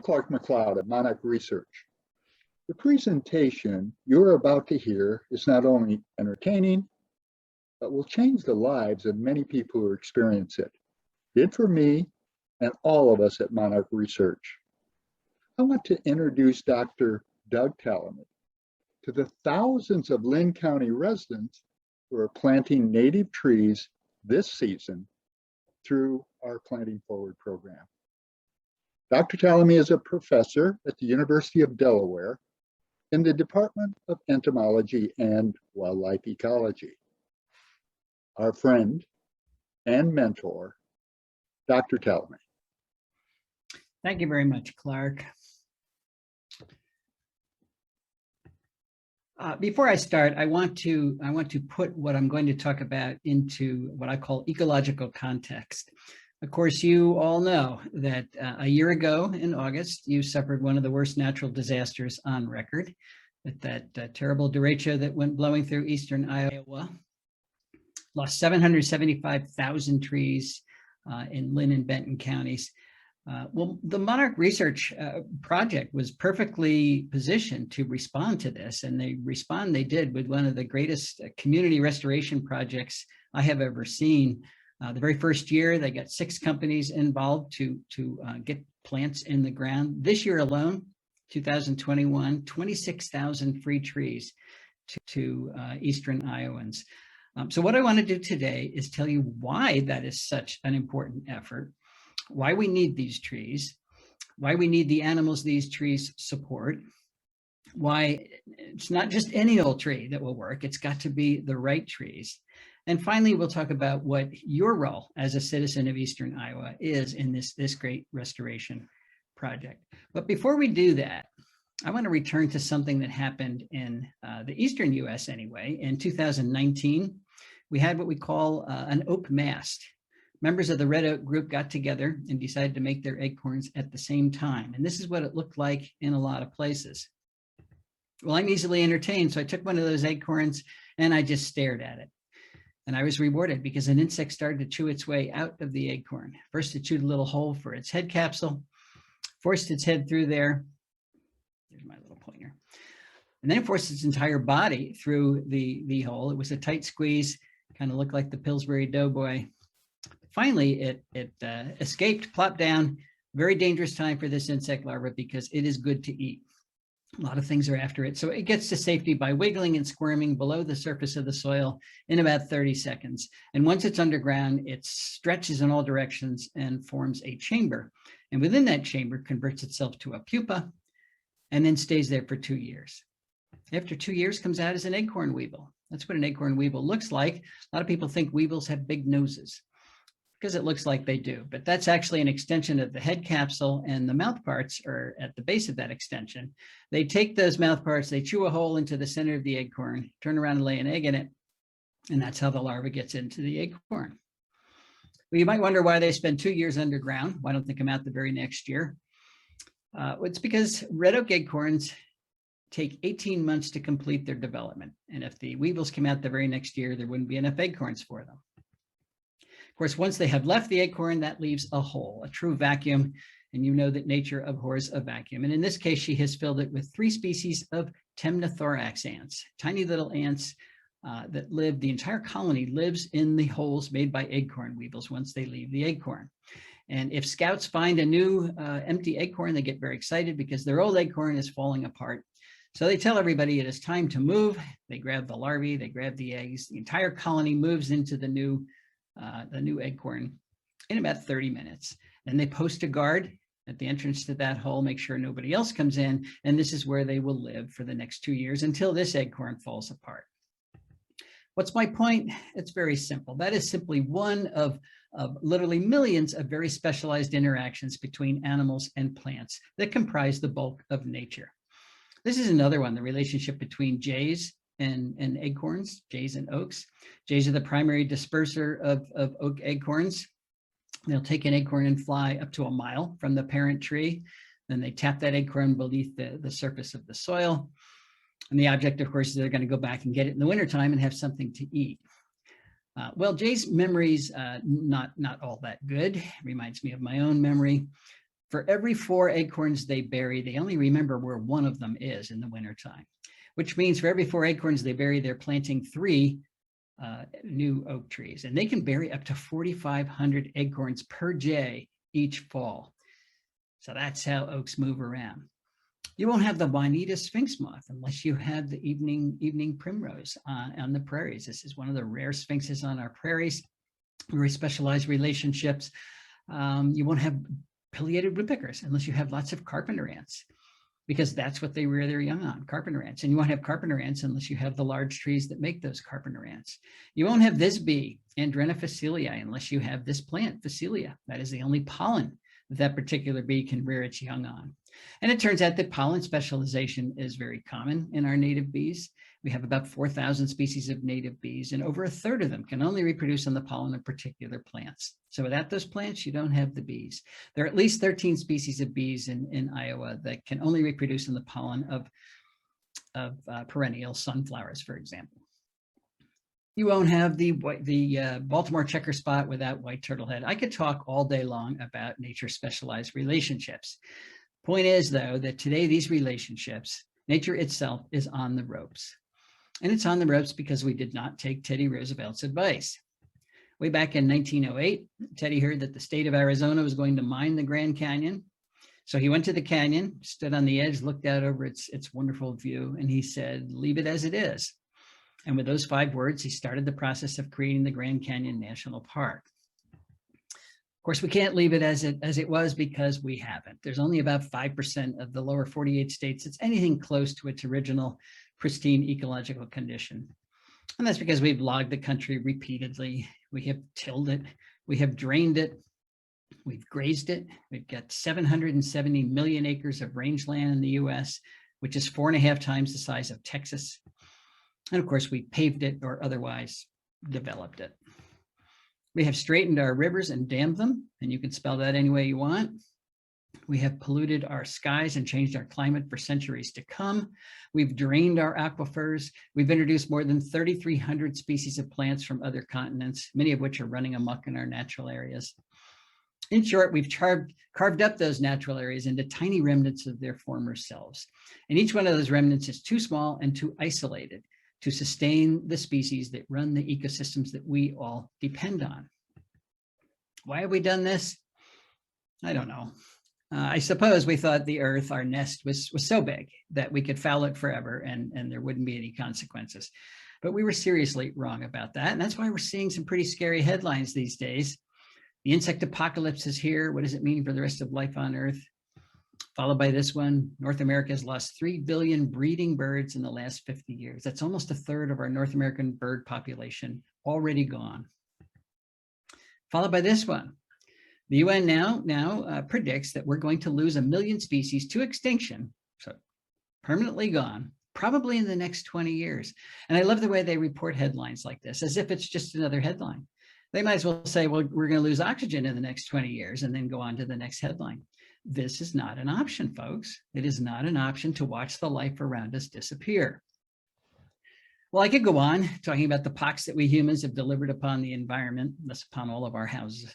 Clark McLeod at Monarch Research. The presentation you're about to hear is not only entertaining, but will change the lives of many people who experience it. It did for me and all of us at Monarch Research. I want to introduce Dr. Doug Tallamy to the thousands of Linn County residents who are planting native trees this season through our Planting Forward program. Dr. Tallamy is a professor at the University of Delaware in the Department of Entomology and Wildlife Ecology. Our friend and mentor, Dr. Tallamy. Thank you very much, Clark. Before I start, I want to put what I'm going to talk about into what I call ecological context. Of course, you all know that a year ago in August, you suffered one of the worst natural disasters on record, that terrible derecho that went blowing through eastern Iowa, lost 775,000 trees in Linn and Benton counties. Well, the Monarch Research Project was perfectly positioned to respond to this, and they did with one of the greatest community restoration projects I have ever seen. The very first year, they got 6 companies involved to get plants in the ground. This year alone, 2021, 26,000 free trees to Eastern Iowans. So what I want to do today is tell you why that is such an important effort, why we need these trees, why we need the animals these trees support, why it's not just any old tree that will work, it's got to be the right trees. And finally, we'll talk about what your role as a citizen of Eastern Iowa is in this great restoration project. But before we do that, I want to return to something that happened in the Eastern US anyway. In 2019, we had what we call an oak mast. Members of the Red Oak group got together and decided to make their acorns at the same time. And this is what it looked like in a lot of places. Well, I'm easily entertained, so I took one of those acorns and I just stared at it. And I was rewarded because an insect started to chew its way out of the acorn. First, it chewed a little hole for its head capsule, forced its head through there. There's my little pointer. And then it forced its entire body through the hole. It was a tight squeeze, kind of looked like the Pillsbury Doughboy. Finally, it escaped, plopped down. Very dangerous time for this insect larva because it is good to eat. A lot of things are after it. So it gets to safety by wiggling and squirming below the surface of the soil in about 30 seconds. And once it's underground, it stretches in all directions and forms a chamber. And within that chamber, converts itself to a pupa and then stays there for 2 years. After 2 years, comes out as an acorn weevil. That's what an acorn weevil looks like. A lot of people think weevils have big noses, because it looks like they do, but that's actually an extension of the head capsule, and the mouth parts are at the base of that extension. They take those mouth parts, they chew a hole into the center of the acorn, turn around and lay an egg in it, and that's how the larva gets into the acorn. Well, you might wonder why they spend 2 years underground. Why don't they come out the very next year? It's because red oak acorns take 18 months to complete their development, and if the weevils came out the very next year, there wouldn't be enough acorns for them. Of course, once they have left the acorn, that leaves a hole, a true vacuum, and you know that nature abhors a vacuum. And in this case, she has filled it with 3 species of temnothorax ants, tiny little ants that live, the entire colony lives in the holes made by acorn weevils once they leave the acorn. And if scouts find a new empty acorn, they get very excited because their old acorn is falling apart. So they tell everybody it is time to move. They grab the larvae, they grab the eggs, the entire colony moves into the new acorn in about 30 minutes. Then they post a guard at the entrance to that hole, make sure nobody else comes in, and this is where they will live for the next 2 years until this acorn falls apart. What's my point? It's very simple. That is simply one of literally millions of very specialized interactions between animals and plants that comprise the bulk of nature. This is another one, the relationship between jays and acorns, jays and oaks. Jays are the primary disperser of oak acorns. They'll take an acorn and fly up to a mile from the parent tree. Then they tap that acorn beneath the surface of the soil. And the object, of course, is they're going to go back and get it in the wintertime and have something to eat. Well, Jay's memory's not all that good. Reminds me of my own memory. For every 4 acorns they bury, they only remember where one of them is in the wintertime, which means for every 4 acorns they bury, they're planting 3 new oak trees. And they can bury up to 4,500 acorns per jay each fall. So that's how oaks move around. You won't have the Juanita sphinx moth unless you have the evening primrose on the prairies. This is one of the rare sphinxes on our prairies, very specialized relationships. You won't have pileated woodpeckers unless you have lots of carpenter ants, because that's what they rear their young on, carpenter ants. And you won't have carpenter ants unless you have the large trees that make those carpenter ants. You won't have this bee, Andrena facilii, unless you have this plant, Facilia. That is the only pollen that particular bee can rear its young on. And it turns out that pollen specialization is very common in our native bees. We have about 4,000 species of native bees, and over 1/3 of them can only reproduce on the pollen of particular plants. So without those plants, you don't have the bees. There are at least 13 species of bees in Iowa that can only reproduce in the pollen of perennial sunflowers, for example. You won't have the Baltimore checker spot without white turtlehead. I could talk all day long about nature's specialized relationships. Point is, though, that today these relationships, nature itself is on the ropes. And it's on the ropes because we did not take Teddy Roosevelt's advice. Way back in 1908, Teddy heard that the state of Arizona was going to mine the Grand Canyon. So he went to the canyon, stood on the edge, looked out over its wonderful view, and he said, "Leave it as it is." And with those 5 words, he started the process of creating the Grand Canyon National Park. Of course, we can't leave it as it was because we haven't. There's only about 5% of the lower 48 states that's anything close to its original pristine ecological condition. And that's because we've logged the country repeatedly. We have tilled it, we have drained it, we've grazed it. We've got 770 million acres of rangeland in the US, which is 4.5 times the size of Texas. And of course, we paved it or otherwise developed it. We have straightened our rivers and dammed them, and you can spell that any way you want. We have polluted our skies and changed our climate for centuries to come. We've drained our aquifers. We've introduced more than 3,300 species of plants from other continents, many of which are running amok in our natural areas. In short, we've carved up those natural areas into tiny remnants of their former selves. And each one of those remnants is too small and too isolated to sustain the species that run the ecosystems that we all depend on. Why have we done this? I don't know. I suppose we thought the earth, our nest, was so big that we could foul it forever and there wouldn't be any consequences. But we were seriously wrong about that. And that's why we're seeing some pretty scary headlines these days. The insect apocalypse is here. What does it mean for the rest of life on Earth? Followed by this one, North America has lost 3 billion breeding birds in the last 50 years. That's almost 1/3 of our North American bird population already gone. Followed by this one. The UN now predicts that we're going to lose 1 million species to extinction, so permanently gone, probably in the next 20 years. And I love the way they report headlines like this, as if it's just another headline. They might as well say, well, we're going to lose oxygen in the next 20 years and then go on to the next headline. This is not an option, folks. It is not an option to watch the life around us disappear. Well, I could go on talking about the pox that we humans have delivered upon the environment, thus upon all of our houses.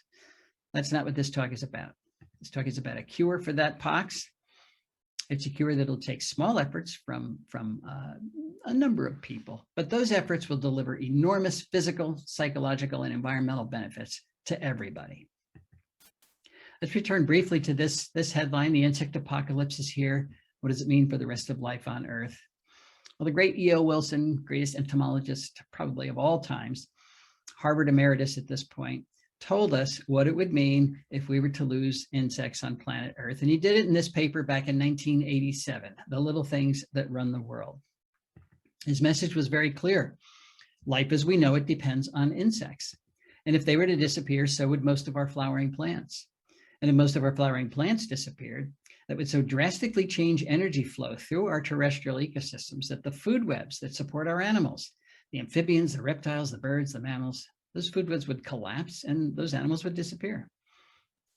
That's not what this talk is about. This talk is about a cure for that pox. It's a cure that'll take small efforts from a number of people, but those efforts will deliver enormous physical, psychological, and environmental benefits to everybody. Let's return briefly to this headline. The insect apocalypse is here. What does it mean for the rest of life on Earth? Well, the great E.O. Wilson, greatest entomologist probably of all times, Harvard emeritus at this point, told us what it would mean if we were to lose insects on planet Earth. And he did it in this paper back in 1987, The Little Things That Run the World. His message was very clear. Life as we know it depends on insects. And if they were to disappear, so would most of our flowering plants. And if most of our flowering plants disappeared, that would so drastically change energy flow through our terrestrial ecosystems that the food webs that support our animals, the amphibians, the reptiles, the birds, the mammals, those food webs would collapse and those animals would disappear.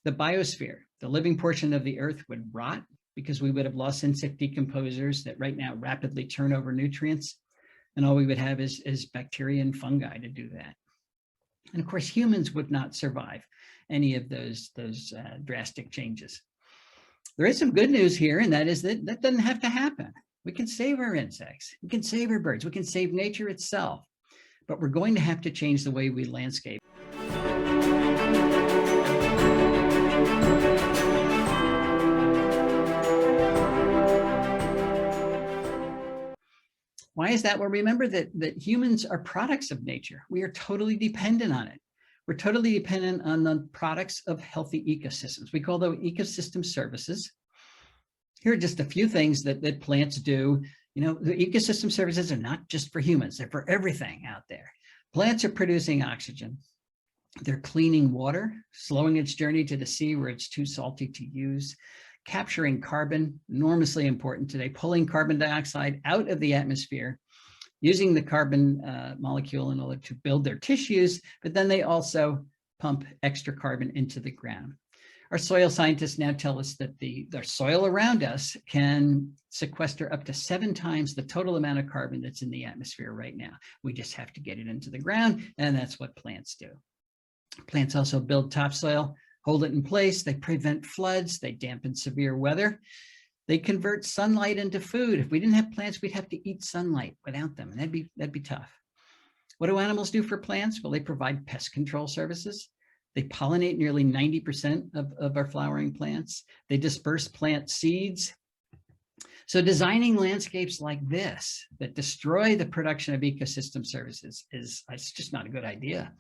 The biosphere, the living portion of the Earth, would rot because we would have lost insect decomposers that right now rapidly turn over nutrients. And all we would have is bacteria and fungi to do that. And of course, humans would not survive any of those drastic changes. There is some good news here, and that is that that doesn't have to happen. We can save our insects, we can save our birds, we can save nature itself, but we're going to have to change the way we landscape. Why is that? Well, remember that humans are products of nature. We are totally dependent on it. We're totally dependent on the products of healthy ecosystems. We call them ecosystem services. Here are just a few things that plants do. You know, the ecosystem services are not just for humans, they're for everything out there. Plants are producing oxygen. They're cleaning water, slowing its journey to the sea where it's too salty to use, capturing carbon, enormously important today, pulling carbon dioxide out of the atmosphere, using the carbon molecule in order to build their tissues, but then they also pump extra carbon into the ground. Our soil scientists now tell us that the soil around us can sequester up to 7 times the total amount of carbon that's in the atmosphere right now. We just have to get it into the ground, and that's what plants do. Plants also build topsoil, hold it in place, they prevent floods, they dampen severe weather. They convert sunlight into food. If we didn't have plants, we'd have to eat sunlight without them, and that'd be tough. What do animals do for plants? Well, they provide pest control services. They pollinate nearly 90% of our flowering plants. They disperse plant seeds. So designing landscapes like this that destroy the production of ecosystem services it's just not a good idea.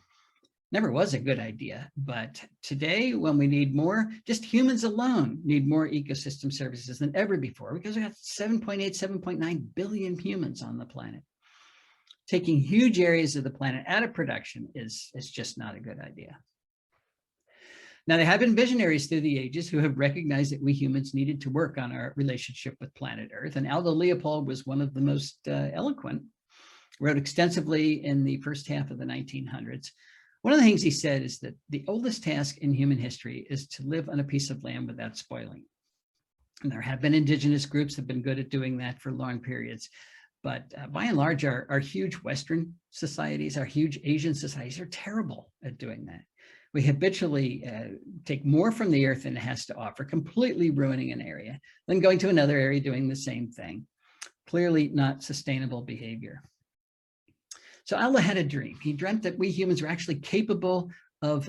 Never was a good idea, but today when we need more, just humans alone need more ecosystem services than ever before because we got 7.8, 7.9 billion humans on the planet. Taking huge areas of the planet out of production is just not a good idea. Now, there have been visionaries through the ages who have recognized that we humans needed to work on our relationship with planet Earth, and Aldo Leopold was one of the most eloquent, wrote extensively in the first half of the 1900s. One of the things he said is that the oldest task in human history is to live on a piece of land without spoiling. And there have been indigenous groups that have been good at doing that for long periods. But by and large, our huge Western societies, our huge Asian societies are terrible at doing that. We habitually take more from the earth than it has to offer, completely ruining an area, then going to another area doing the same thing. Clearly not sustainable behavior. So Aldo had a dream. He dreamt that we humans were actually capable of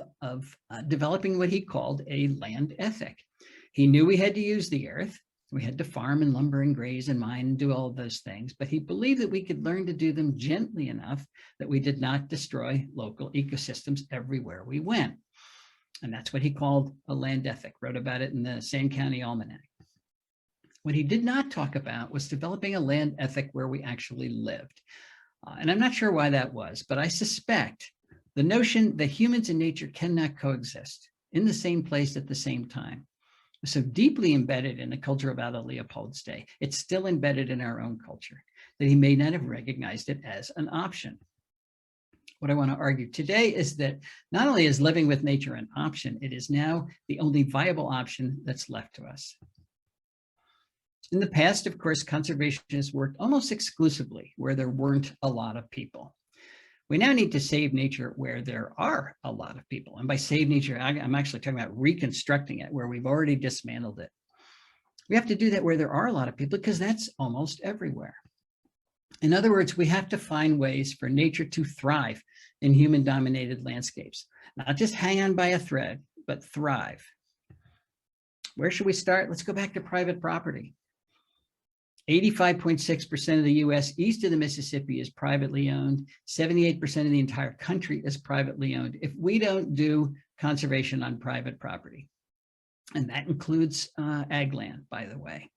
developing what he called a land ethic. He knew we had to use the earth. We had to farm and lumber and graze and mine and do all of those things, but he believed that we could learn to do them gently enough that we did not destroy local ecosystems everywhere we went. And that's what he called a land ethic, wrote about it in the Sand County Almanac. What he did not talk about was developing a land ethic where we actually lived. And I'm not sure why that was, but I suspect the notion that humans and nature cannot coexist in the same place at the same time was so deeply embedded in the culture of Aldo Leopold's day, it's still embedded in our own culture, that he may not have recognized it as an option. What I want to argue today is that not only is living with nature an option, it is now the only viable option that's left to us. In the past, of course, conservationists worked almost exclusively where there weren't a lot of people. We now need to save nature where there are a lot of people. And by save nature, I'm actually talking about reconstructing it where we've already dismantled it. We have to do that where there are a lot of people because that's almost everywhere. In other words, we have to find ways for nature to thrive in human-dominated landscapes, not just hang on by a thread, but thrive. Where should we start? Let's go back to private property. 85.6% of the US east of the Mississippi is privately owned. 78% of the entire country is privately owned. If we don't do conservation on private property, and that includes ag land, by the way,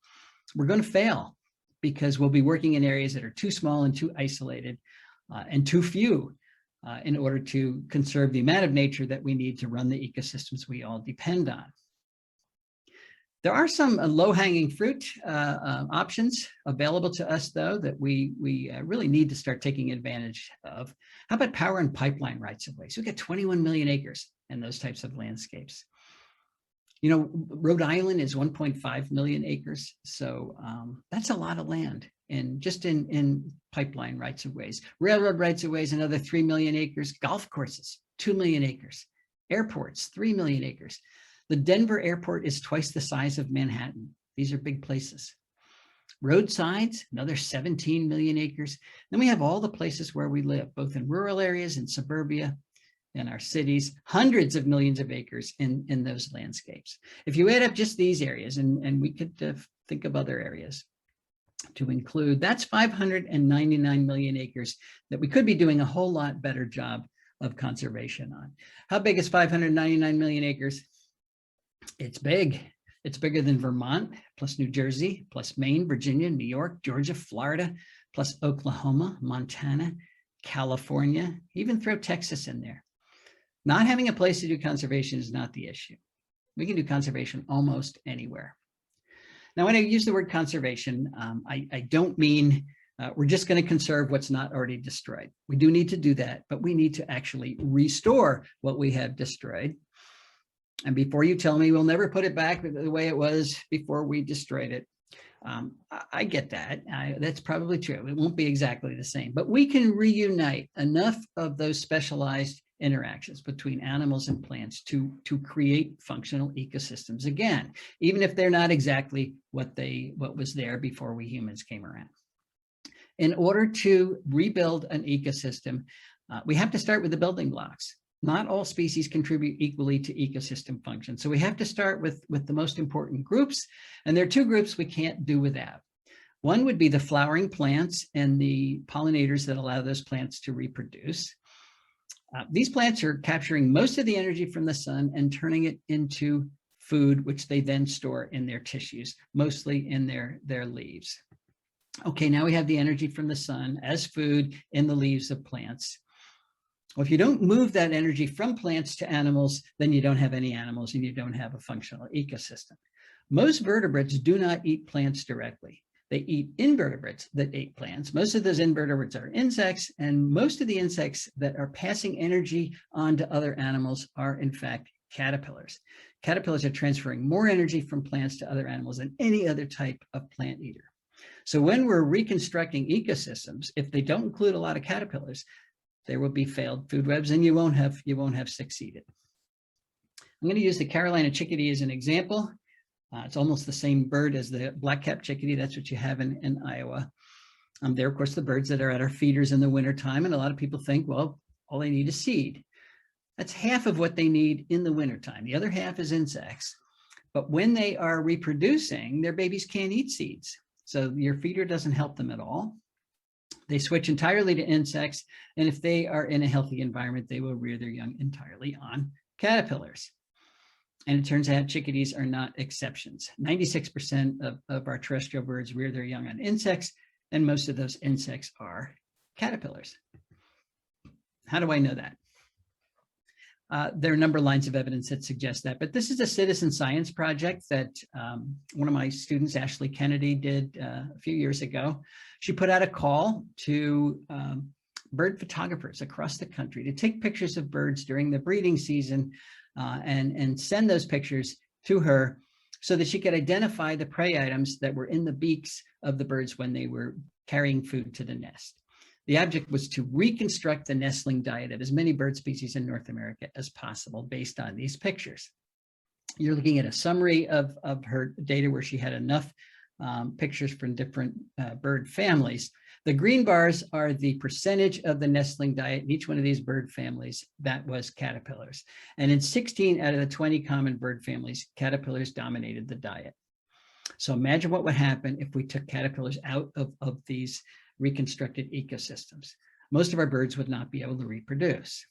we're going to fail because we'll be working in areas that are too small and too isolated and too few in order to conserve the amount of nature that we need to run the ecosystems we all depend on. There are some low-hanging fruit options available to us, though, that we really need to start taking advantage of. How about power and pipeline rights-of-way? So we've got 21 million acres in those types of landscapes. You know, Rhode Island is 1.5 million acres, so that's a lot of land, and just in pipeline rights-of-ways. Railroad rights-of-ways, another 3 million acres. Golf courses, 2 million acres. Airports, 3 million acres. The Denver airport is twice the size of Manhattan. These are big places. Roadsides, another 17 million acres. Then we have all the places where we live, both in rural areas and suburbia, in our cities, hundreds of millions of acres in those landscapes. If you add up just these areas, and we could think of other areas to include, that's 599 million acres that we could be doing a whole lot better job of conservation on. How big is 599 million acres? It's big. It's bigger than Vermont, plus New Jersey, plus Maine, Virginia, New York, Georgia, Florida, plus Oklahoma, Montana, California, even throw Texas in there. Not having a place to do conservation is not the issue. We can do conservation almost anywhere. Now, when I use the word conservation, I don't mean we're just going to conserve what's not already destroyed. We do need to do that, but we need to actually restore what we have destroyed. And before you tell me we'll never put it back the way it was before we destroyed it, I get that. That's probably true. It won't be exactly the same, but we can reunite enough of those specialized interactions between animals and plants to create functional ecosystems again, even if they're not exactly what was there before we humans came around. In order to rebuild an ecosystem, we have to start with the building blocks. Not all species contribute equally to ecosystem function. So we have to start with the most important groups. And there are two groups we can't do without. One would be the flowering plants and the pollinators that allow those plants to reproduce. These plants are capturing most of the energy from the sun and turning it into food, which they then store in their tissues, mostly in their leaves. Okay, now we have the energy from the sun as food in the leaves of plants. Well, if you don't move that energy from plants to animals, then you don't have any animals and you don't have a functional ecosystem. Most vertebrates do not eat plants directly. They eat invertebrates that eat plants. Most of those invertebrates are insects, and most of the insects that are passing energy on to other animals are, in fact, caterpillars. Caterpillars are transferring more energy from plants to other animals than any other type of plant eater. So when we're reconstructing ecosystems, if they don't include a lot of caterpillars, there will be failed food webs, and you won't have succeeded. I'm going to use the Carolina chickadee as an example. It's almost the same bird as the black-capped chickadee. That's what you have in Iowa. They're, of course, the birds that are at our feeders in the wintertime. And a lot of people think, well, all they need is seed. That's half of what they need in the wintertime. The other half is insects. But when they are reproducing, their babies can't eat seeds. So your feeder doesn't help them at all. They switch entirely to insects. And if they are in a healthy environment, they will rear their young entirely on caterpillars. And it turns out chickadees are not exceptions. 96% of our terrestrial birds rear their young on insects, and most of those insects are caterpillars. How do I know that? There are a number of lines of evidence that suggest that, but this is a citizen science project that one of my students, Ashley Kennedy, did a few years ago. She put out a call to bird photographers across the country to take pictures of birds during the breeding season and send those pictures to her so that she could identify the prey items that were in the beaks of the birds when they were carrying food to the nest. The object was to reconstruct the nestling diet of as many bird species in North America as possible based on these pictures. You're looking at a summary of her data where she had enough pictures from different bird families. The green bars are the percentage of the nestling diet in each one of these bird families that was caterpillars. And in 16 out of the 20 common bird families, caterpillars dominated the diet. So imagine what would happen if we took caterpillars out of these reconstructed ecosystems. Most of our birds would not be able to reproduce.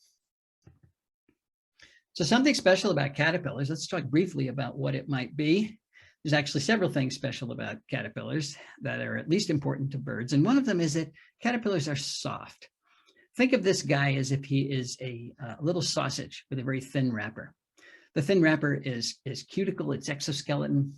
So something special about caterpillars, let's talk briefly about what it might be. There's actually several things special about caterpillars that are at least important to birds. And one of them is that caterpillars are soft. Think of this guy as if he is a little sausage with a very thin wrapper. The thin wrapper is cuticle, it's exoskeleton,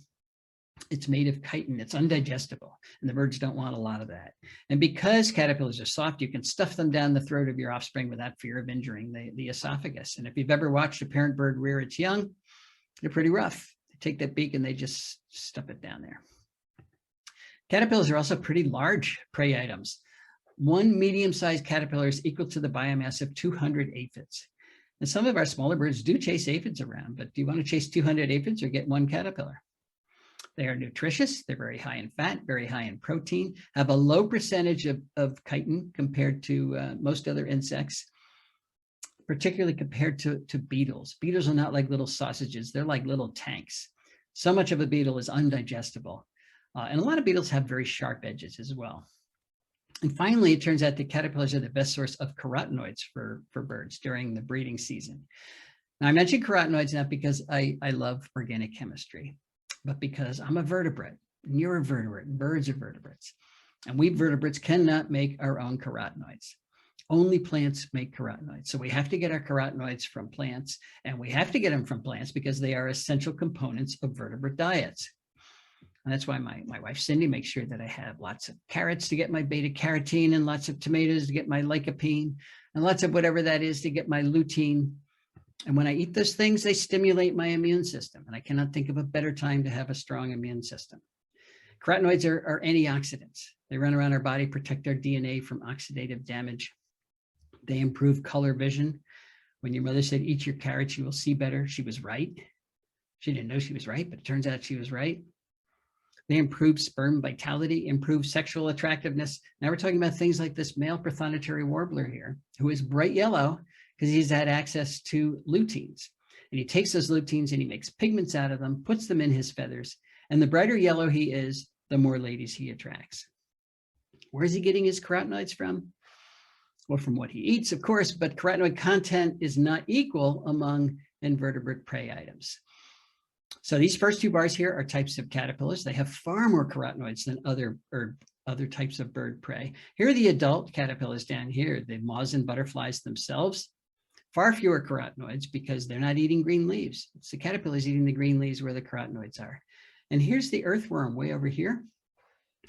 it's made of chitin, it's undigestible, and the birds don't want a lot of that. And because caterpillars are soft, you can stuff them down the throat of your offspring without fear of injuring the esophagus. And if you've ever watched a parent bird rear its young, they're pretty rough. Take that beak and they just stuff it down there. Caterpillars are also pretty large prey items. One medium-sized caterpillar is equal to the biomass of 200 aphids. And some of our smaller birds do chase aphids around, but do you want to chase 200 aphids or get one caterpillar? They are nutritious. They're very high in fat, very high in protein, have a low percentage of chitin compared to most other insects, particularly compared to beetles. Beetles are not like little sausages. They're like little tanks. So much of a beetle is undigestible. And a lot of beetles have very sharp edges as well. And finally, it turns out that caterpillars are the best source of carotenoids for birds during the breeding season. Now, I mentioned carotenoids not because I love organic chemistry, but because I'm a vertebrate, and you're a vertebrate, and birds are vertebrates. And we vertebrates cannot make our own carotenoids. Only plants make carotenoids. So we have to get our carotenoids from plants, and we have to get them from plants because they are essential components of vertebrate diets. And that's why my wife, Cindy, makes sure that I have lots of carrots to get my beta carotene and lots of tomatoes to get my lycopene and lots of whatever that is to get my lutein. And when I eat those things, they stimulate my immune system. And I cannot think of a better time to have a strong immune system. Carotenoids are antioxidants. They run around our body, protect our DNA from oxidative damage. They improve color vision. When your mother said, eat your carrots, you will see better, she was right. She didn't know she was right, but it turns out she was right. They improve sperm vitality, improve sexual attractiveness. Now we're talking about things like this male prothonotary warbler here, who is bright yellow because he's had access to luteins. And he takes those luteins and he makes pigments out of them, puts them in his feathers. And the brighter yellow he is, the more ladies he attracts. Where is he getting his carotenoids from? Well, from what he eats, of course, but carotenoid content is not equal among invertebrate prey items. So these first two bars here are types of caterpillars. They have far more carotenoids than other types of bird prey. Here are the adult caterpillars down here, the moths and butterflies themselves. Far fewer carotenoids because they're not eating green leaves. It's the caterpillars eating the green leaves where the carotenoids are. And here's the earthworm way over here.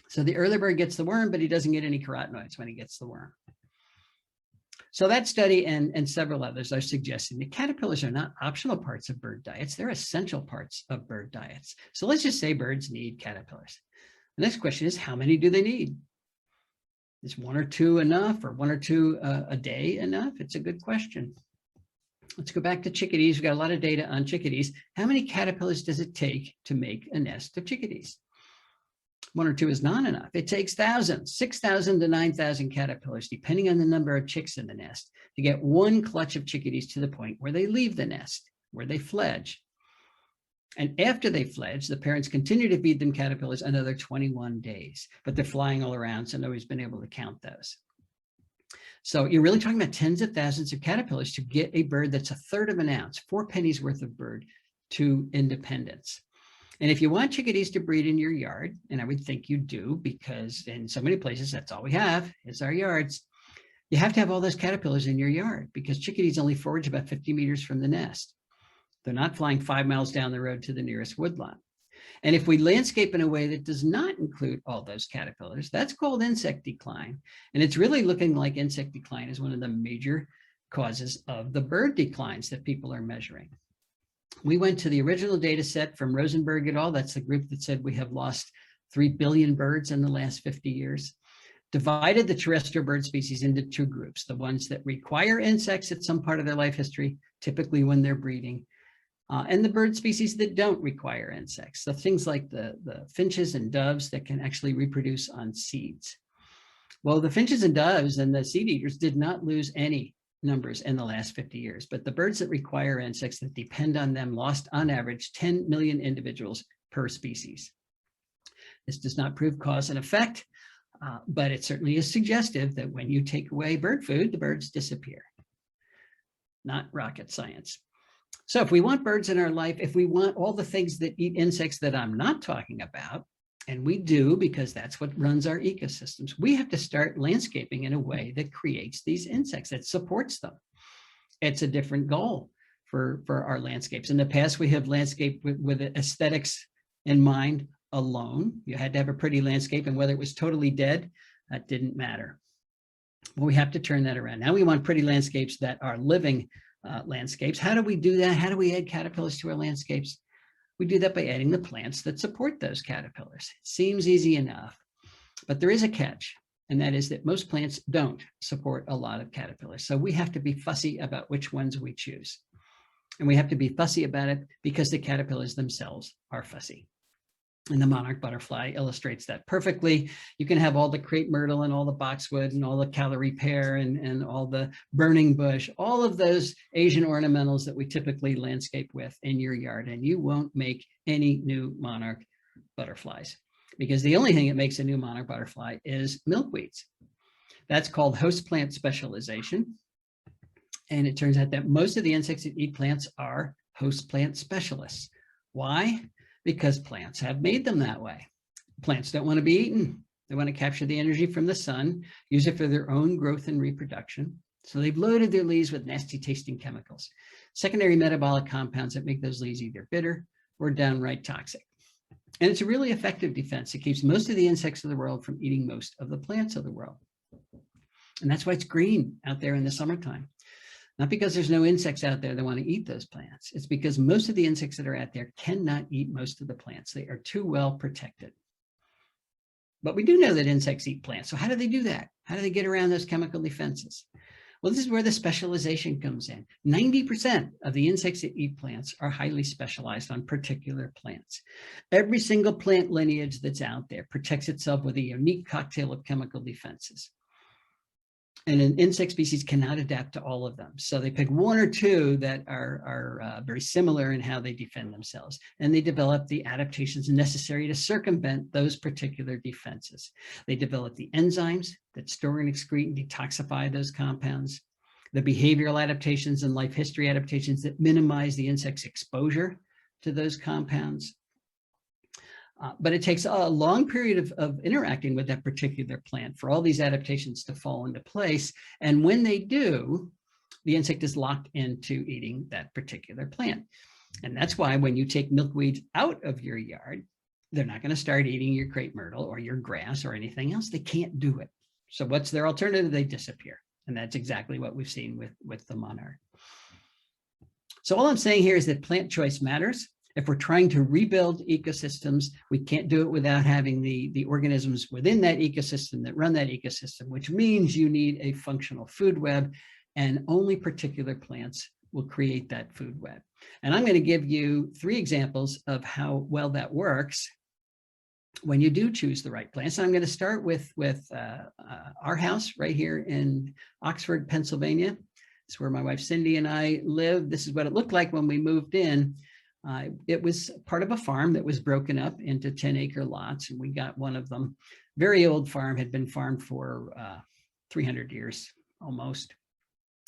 So the early bird gets the worm, but he doesn't get any carotenoids when he gets the worm. So that study and several others are suggesting that caterpillars are not optional parts of bird diets. They're essential parts of bird diets. So let's just say birds need caterpillars. The next question is, how many do they need? Is one or two enough, or one or two a day enough? It's a good question. Let's go back to chickadees. We've got a lot of data on chickadees. How many caterpillars does it take to make a nest of chickadees? One or two is not enough. It takes thousands, 6,000 to 9,000 caterpillars, depending on the number of chicks in the nest, to get one clutch of chickadees to the point where they leave the nest, where they fledge. And after they fledge, the parents continue to feed them caterpillars another 21 days, but they're flying all around, so nobody's been able to count those. So you're really talking about tens of thousands of caterpillars to get a bird that's a third of an ounce, 4 pennies worth of bird, to independence. And if you want chickadees to breed in your yard, and I would think you do, because in so many places, that's all we have is our yards, you have to have all those caterpillars in your yard because chickadees only forage about 50 meters from the nest. They're not flying 5 miles down the road to the nearest woodlot. And if we landscape in a way that does not include all those caterpillars, that's called insect decline. And it's really looking like insect decline is one of the major causes of the bird declines that people are measuring. We went to the original data set from Rosenberg et al. That's the group that said we have lost 3 billion birds in the last 50 years. Divided the terrestrial bird species into two groups, the ones that require insects at some part of their life history, typically when they're breeding, and the bird species that don't require insects. So things like the finches and doves that can actually reproduce on seeds. Well, the finches and doves and the seed eaters did not lose any numbers in the last 50 years, but the birds that require insects that depend on them lost on average 10 million individuals per species. This does not prove cause and effect, but it certainly is suggestive that when you take away bird food, the birds disappear. Not rocket science. So if we want birds in our life, if we want all the things that eat insects that I'm not talking about, and we do because that's what runs our ecosystems, we have to start landscaping in a way that creates these insects, that supports them. It's a different goal for our landscapes. In the past, we have landscaped with aesthetics in mind alone. You had to have a pretty landscape, and whether it was totally dead, that didn't matter. Well, we have to turn that around. Now we want pretty landscapes that are living landscapes. How do we do that? How do we add caterpillars to our landscapes? We do that by adding the plants that support those caterpillars. It seems easy enough, but there is a catch. and that is that most plants don't support a lot of caterpillars. So we have to be fussy about which ones we choose. And we have to be fussy about it because the caterpillars themselves are fussy. And the monarch butterfly illustrates that perfectly. You can have all the crepe myrtle and all the boxwood and all the Callery pear and all the burning bush, all of those Asian ornamentals that we typically landscape with in your yard, and you won't make any new monarch butterflies, because the only thing that makes a new monarch butterfly is milkweeds. That's called host plant specialization. And it turns out that most of the insects that eat plants are host plant specialists. Why? Because plants have made them that way. Plants don't want to be eaten. They want to capture the energy from the sun, use it for their own growth and reproduction. So they've loaded their leaves with nasty tasting chemicals, secondary metabolic compounds that make those leaves either bitter or downright toxic. And it's a really effective defense. It keeps most of the insects of the world from eating most of the plants of the world. And that's why it's green out there in the summertime. Not because there's no insects out there that want to eat those plants. It's because most of the insects that are out there cannot eat most of the plants. They are too well protected. But we do know that insects eat plants. So how do they do that? How do they get around those chemical defenses? Well, this is where the specialization comes in. 90% of the insects that eat plants are highly specialized on particular plants. Every single plant lineage that's out there protects itself with a unique cocktail of chemical defenses. And an insect species cannot adapt to all of them. So they pick one or two that are very similar in how they defend themselves. And they develop the adaptations necessary to circumvent those particular defenses. They develop the enzymes that store and excrete and detoxify those compounds, the behavioral adaptations and life history adaptations that minimize the insect's exposure to those compounds. But it takes a long period of interacting with that particular plant for all these adaptations to fall into place. And when they do, the insect is locked into eating that particular plant. And that's why when you take milkweeds out of your yard, they're not going to start eating your crepe myrtle or your grass or anything else. They can't do it. So what's their alternative? They disappear. And that's exactly what we've seen with the monarch. So all I'm saying here is that plant choice matters. If we're trying to rebuild ecosystems, we can't do it without having the organisms within that ecosystem that run that ecosystem, which means you need a functional food web, and only particular plants will create that food web. And I'm going to give you 3 examples of how well that works when you do choose the right plants. And I'm going to start with our house right here in Oxford, Pennsylvania. It's where my wife Cindy and I live. This is what it looked like when we moved in. It was part of a farm that was broken up into 10-acre lots, and we got one of them. Very old farm, had been farmed for 300 years almost.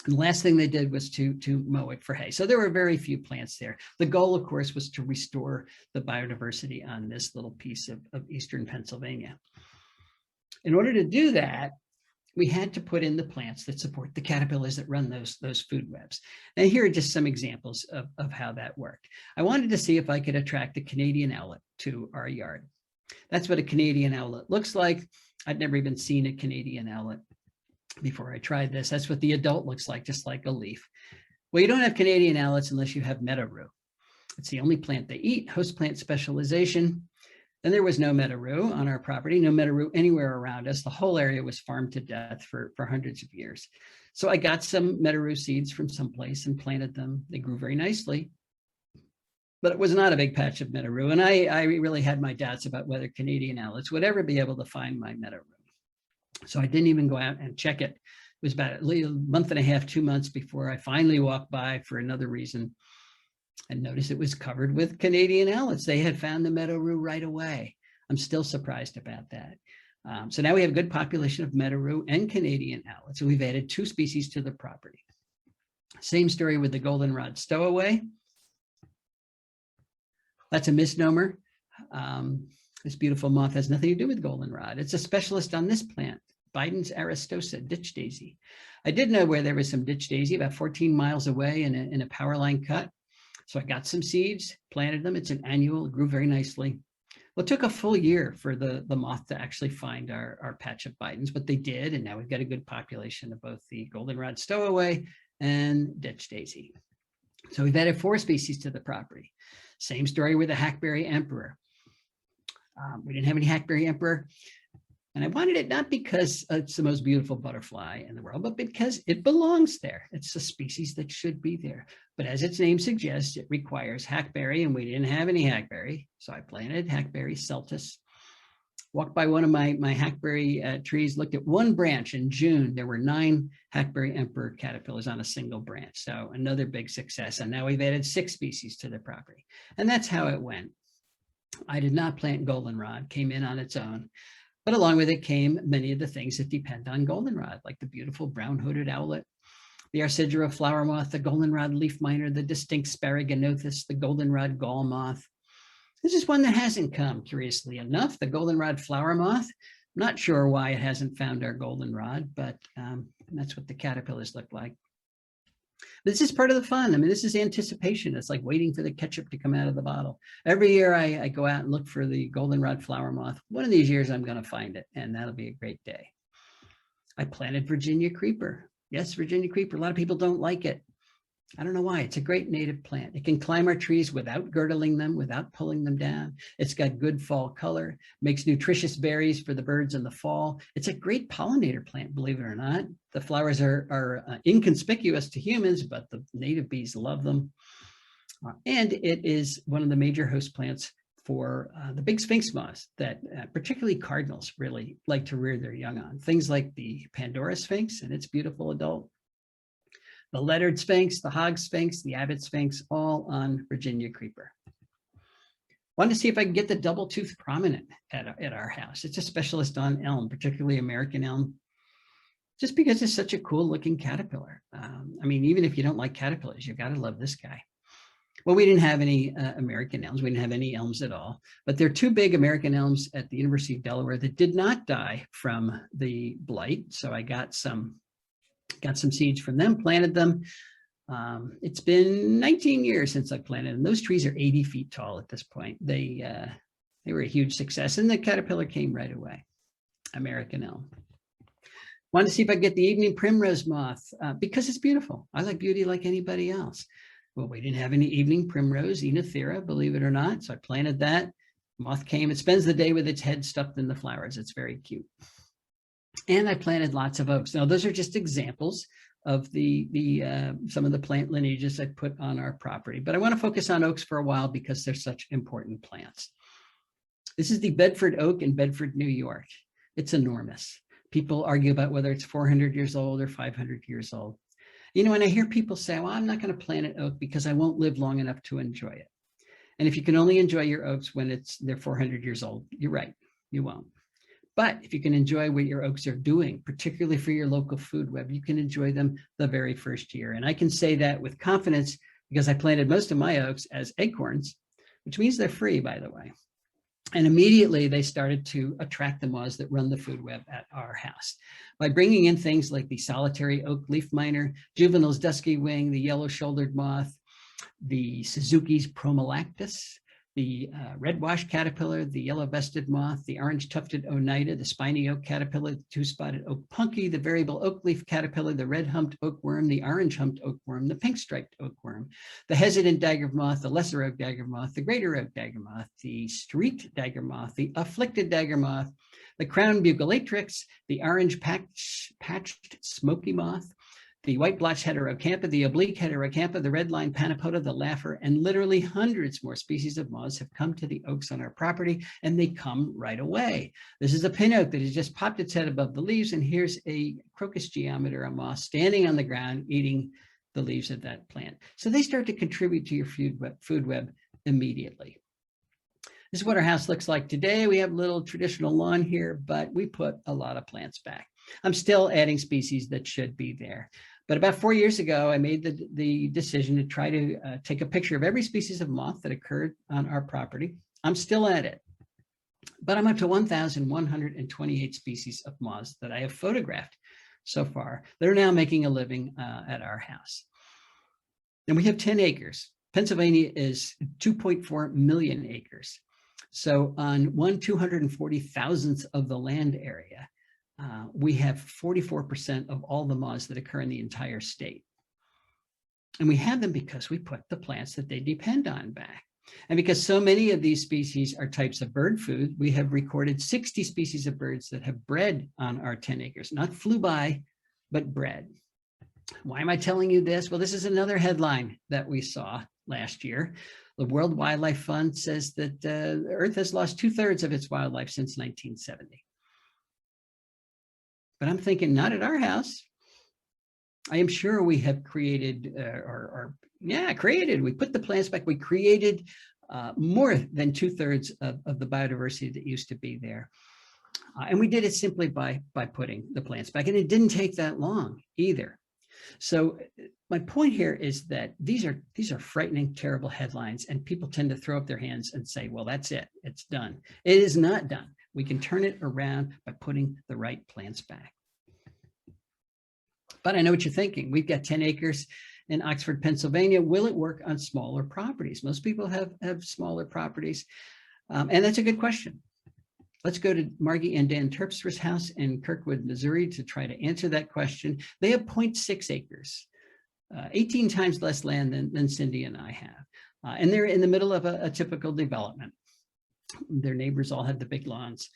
And the last thing they did was to mow it for hay. So there were very few plants there. The goal, of course, was to restore the biodiversity on this little piece of eastern Pennsylvania. In order to do that, we had to put in the plants that support the caterpillars that run those food webs. And here are just some examples of how that worked. I wanted to see if I could attract a Canadian owlet to our yard. That's what a Canadian owlet looks like. I'd never even seen a Canadian owlet before I tried this. That's what the adult looks like, just like a leaf. Well, you don't have Canadian owlets unless you have meadow rue. It's the only plant they eat, host plant specialization. And there was no meadow rue on our property, no meadow rue anywhere around us. The whole area was farmed to death for hundreds of years. So I got some meadow rue seeds from someplace and planted them. They grew very nicely, but it was not a big patch of meadow rue. And I really had my doubts about whether Canadian owlets would ever be able to find my meadow rue. So I didn't even go out and check it. It was about at least a month and a half, 2 months before I finally walked by for another reason and noticed it was covered with Canadian owlets. They had found the meadow rue right away. I'm still surprised about that. So now we have a good population of meadow rue and Canadian owlets. So we've added 2 species to the property. Same story with the goldenrod stowaway. That's a misnomer. This beautiful moth has nothing to do with goldenrod. It's a specialist on this plant, Biden's aristosa, ditch daisy. I did know where there was some ditch daisy about 14 miles away in a power line cut. So I got some seeds, planted them. It's an annual, it grew very nicely. Well, it took a full year for the moth to actually find our patch of Bidens, but they did. And now we've got a good population of both the goldenrod stowaway and ditch daisy. So we've added 4 species to the property. Same story with the hackberry emperor. We didn't have any hackberry emperor. And I wanted it not because it's the most beautiful butterfly in the world, but because it belongs there. It's a species that should be there. But as its name suggests, it requires hackberry, and we didn't have any hackberry. So I planted hackberry celtis. Walked by one of my hackberry trees, looked at one branch in June. There were 9 hackberry emperor caterpillars on a single branch. So another big success. And now we've added 6 species to the property. And that's how it went. I did not plant goldenrod, came in on its own. But along with it came many of the things that depend on goldenrod, like the beautiful brown-hooded owlet, the Arcigera flower moth, the goldenrod leaf miner, the distinct Sparaginothus, the goldenrod gall moth. This is one that hasn't come, curiously enough, the goldenrod flower moth. I'm not sure why it hasn't found our goldenrod, but that's what the caterpillars look like. This is part of the fun. I mean, this is anticipation. It's like waiting for the ketchup to come out of the bottle. Every year I go out and look for the goldenrod flower moth. One of these years I'm going to find it, and that'll be a great day. I planted Virginia creeper. Yes, Virginia creeper. A lot of people don't like it. I don't know why. It's a great native plant. It can climb our trees without girdling them, without pulling them down. It's got good fall color, makes nutritious berries for the birds in the fall. It's a great pollinator plant, believe it or not. The flowers are inconspicuous to humans, but the native bees love them. And it is one of the major host plants for the big sphinx moths that particularly cardinals really like to rear their young on. Things like the Pandora sphinx and its beautiful adult, the lettered sphinx, the hog sphinx, the abbot sphinx, all on Virginia creeper. Wanted to see if I can get the double-toothed prominent at our house. It's a specialist on elm, particularly American elm, just because it's such a cool looking caterpillar. I mean, even if you don't like caterpillars, you've got to love this guy. Well, we didn't have any American elms. We didn't have any elms at all, but there are 2 big American elms at the University of Delaware that did not die from the blight. So I got some seeds from them, planted them. It's been 19 years since I planted them. Those trees are 80 feet tall at this point. They were a huge success, and the caterpillar came right away. American elm. Wanted to see if I could get the evening primrose moth because it's beautiful. I like beauty like anybody else. Well, we didn't have any evening primrose, Enothera, believe it or not. So I planted that. Moth came. It spends the day with its head stuffed in the flowers. It's very cute. And I planted lots of oaks. Now, those are just examples of some of the plant lineages I put on our property. But I want to focus on oaks for a while because they're such important plants. This is the Bedford oak in Bedford, New York. It's enormous. People argue about whether it's 400 years old or 500 years old. You know, and I hear people say, well, I'm not going to plant an oak because I won't live long enough to enjoy it. And if you can only enjoy your oaks when they're 400 years old, you're right, you won't. But if you can enjoy what your oaks are doing, particularly for your local food web, you can enjoy them the very first year. And I can say that with confidence because I planted most of my oaks as acorns, which means they're free, by the way. And immediately they started to attract the moths that run the food web at our house by bringing in things like the solitary oak leaf miner, Juvenil's dusky wing, the yellow-shouldered moth, the Suzuki's promolactus, the red-washed caterpillar, the yellow-vested moth, the orange-tufted oneida, the spiny oak caterpillar, the two-spotted oak punky, the variable oak leaf caterpillar, the red-humped oakworm, the orange-humped oakworm, the pink-striped oakworm, the hesitant dagger moth, the lesser oak dagger moth, the greater oak dagger moth, the streaked dagger moth, the afflicted dagger moth, the crown bugulatrix, the orange patched smoky moth, the white blotched heterocampa, the oblique heterocampa, the red line panapoda, the laugher, and literally hundreds more species of moths have come to the oaks on our property, and they come right away. This is a pin oak that has just popped its head above the leaves, and here's a Crocus geometer, a moth standing on the ground eating the leaves of that plant. So they start to contribute to your food web immediately. This is what our house looks like today. We have a little traditional lawn here, but we put a lot of plants back. I'm still adding species that should be there. But about 4 years ago, I made the decision to try to take a picture of every species of moth that occurred on our property. I'm still at it, but I'm up to 1,128 species of moths that I have photographed so far that are now making a living at our house. And we have 10 acres. Pennsylvania is 2.4 million acres. So on 1/240,000th of the land area, we have 44% of all the moths that occur in the entire state. And we have them because we put the plants that they depend on back. And because so many of these species are types of bird food, we have recorded 60 species of birds that have bred on our 10 acres, not flew by, but bred. Why am I telling you this? Well, this is another headline that we saw last year. The World Wildlife Fund says that Earth has lost 2/3 of its wildlife since 1970. But I'm thinking, not at our house. I am sure we have created, we put the plants back, we created more than 2/3 of the biodiversity that used to be there. And we did it simply by putting the plants back. And it didn't take that long either. So my point here is that these are frightening, terrible headlines, and people tend to throw up their hands and say, well, that's it, it's done. It is not done. We can turn it around by putting the right plants back. But I know what you're thinking. We've got 10 acres in Oxford, Pennsylvania. Will it work on smaller properties? Most people have smaller properties. And that's a good question. Let's go to Margie and Dan Terpstra's house in Kirkwood, Missouri to try to answer that question. They have 0.6 acres, 18 times less land than Cindy and I have. And they're in the middle of a typical development. Their neighbors all have the big lawns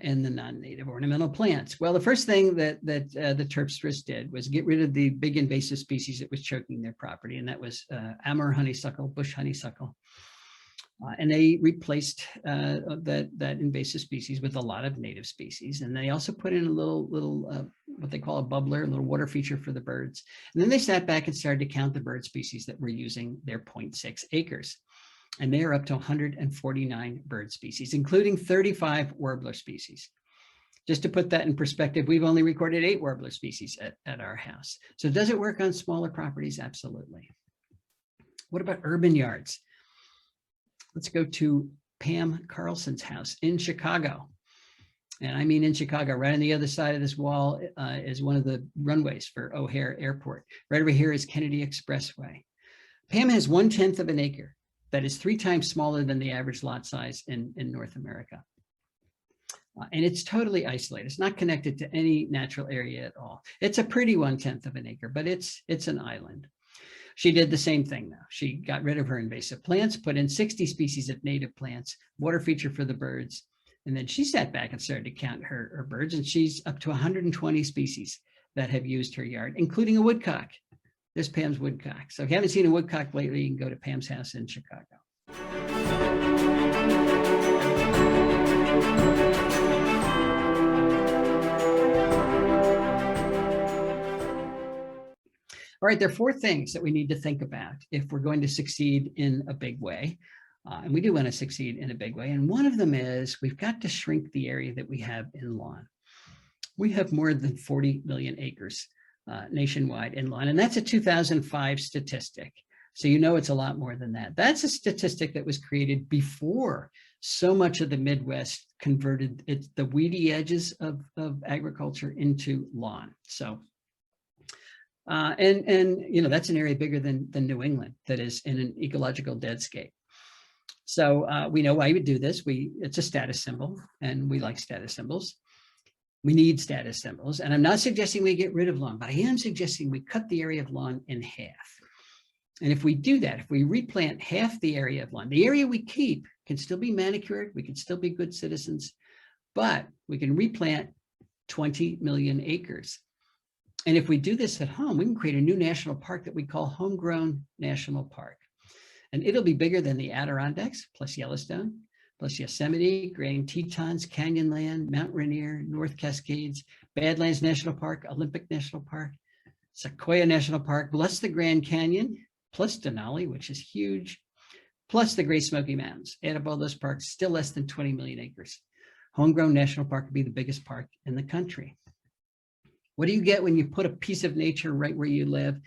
and the non-native ornamental plants. Well, the first thing that the Terpstras did was get rid of the big invasive species that was choking their property, and that was Amur honeysuckle, bush honeysuckle. And they replaced that invasive species with a lot of native species. And they also put in a little what they call a bubbler, a little water feature for the birds. And then they sat back and started to count the bird species that were using their 0.6 acres. And they are up to 149 bird species, including 35 warbler species. Just to put that in perspective, we've only recorded 8 warbler species at our house. So does it work on smaller properties? Absolutely. What about urban yards? Let's go to Pam Carlson's house in Chicago. And I mean in Chicago, right on the other side of this wall is one of the runways for O'Hare Airport. Right over here is Kennedy Expressway. Pam has 1/10 of an acre. That is 3 times smaller than the average lot size in North America. And it's totally isolated. It's not connected to any natural area at all. It's a pretty 1/10 of an acre, but it's an island. She did the same thing though. She got rid of her invasive plants, put in 60 species of native plants, water feature for the birds. And then she sat back and started to count her birds, and she's up to 120 species that have used her yard, including a woodcock. There's Pam's woodcock. So if you haven't seen a woodcock lately, you can go to Pam's house in Chicago. All right, there are 4 things that we need to think about if we're going to succeed in a big way. And we do want to succeed in a big way. And one of them is we've got to shrink the area that we have in lawn. We have more than 40 million acres nationwide in lawn, and that's a 2005 statistic. So you know it's a lot more than that. That's a statistic that was created before so much of the Midwest converted the weedy edges of agriculture into lawn. So and you know, that's an area bigger than New England that is in an ecological deadscape. So we know why we do this. It's a status symbol, and we like status symbols. We need status symbols. And I'm not suggesting we get rid of lawn, but I am suggesting we cut the area of lawn in half. And if we do that, if we replant half the area of lawn, the area we keep can still be manicured, we can still be good citizens, but we can replant 20 million acres. And if we do this at home, we can create a new national park that we call Homegrown National Park. And it'll be bigger than the Adirondacks, plus Yellowstone, plus Yosemite, Grand Tetons, Canyonland, Mount Rainier, North Cascades, Badlands National Park, Olympic National Park, Sequoia National Park, plus the Grand Canyon, plus Denali, which is huge, plus the Great Smoky Mountains. Add up all those parks, still less than 20 million acres. Homegrown National Park would be the biggest park in the country. What do you get when you put a piece of nature right where you live?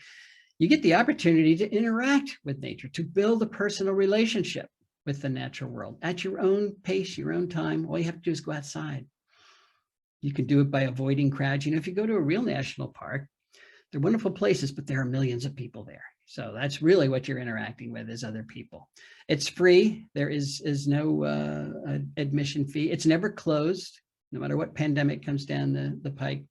You get the opportunity to interact with nature, to build a personal relationship with the natural world at your own pace, your own time. All you have to do is go outside. You can do it by avoiding crowds. You know, if you go to a real national park, they're wonderful places, but there are millions of people there. So that's really what you're interacting with, is other people. It's free. There is no admission fee. It's never closed, no matter what pandemic comes down the pike.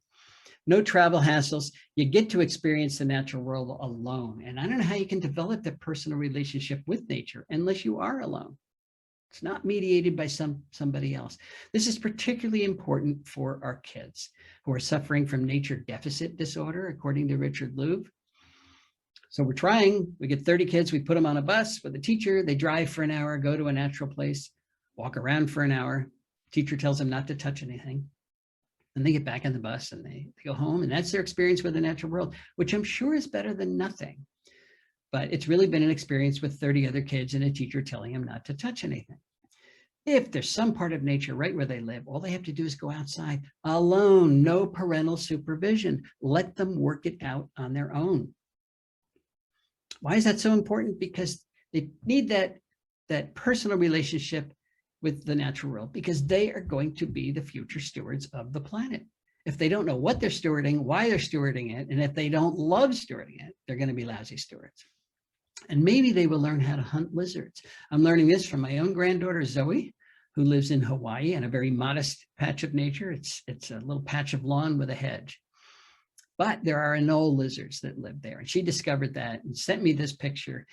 no travel hassles. You get to experience the natural world alone. And I don't know how you can develop that personal relationship with nature unless you are alone. It's not mediated by somebody else. This is particularly important for our kids who are suffering from nature deficit disorder, according to Richard Louv. So we're trying, we get 30 kids, we put them on a bus with a teacher, they drive for an hour, go to a natural place, walk around for an hour. Teacher tells them not to touch anything. And they get back on the bus and they go home, and that's their experience with the natural world, which I'm sure is better than nothing. But it's really been an experience with 30 other kids and a teacher telling them not to touch anything. If there's some part of nature right where they live, all they have to do is go outside alone, no parental supervision. Let them work it out on their own. Why is that so important? Because they need that personal relationship with the natural world, because they are going to be the future stewards of the planet. If they don't know what they're stewarding, why they're stewarding it, and if they don't love stewarding it, they're going to be lousy stewards. And maybe they will learn how to hunt lizards. I'm learning this from my own granddaughter, Zoe, who lives in Hawaii in a very modest patch of nature. It's a little patch of lawn with a hedge. But there are anole lizards that live there. And she discovered that and sent me this picture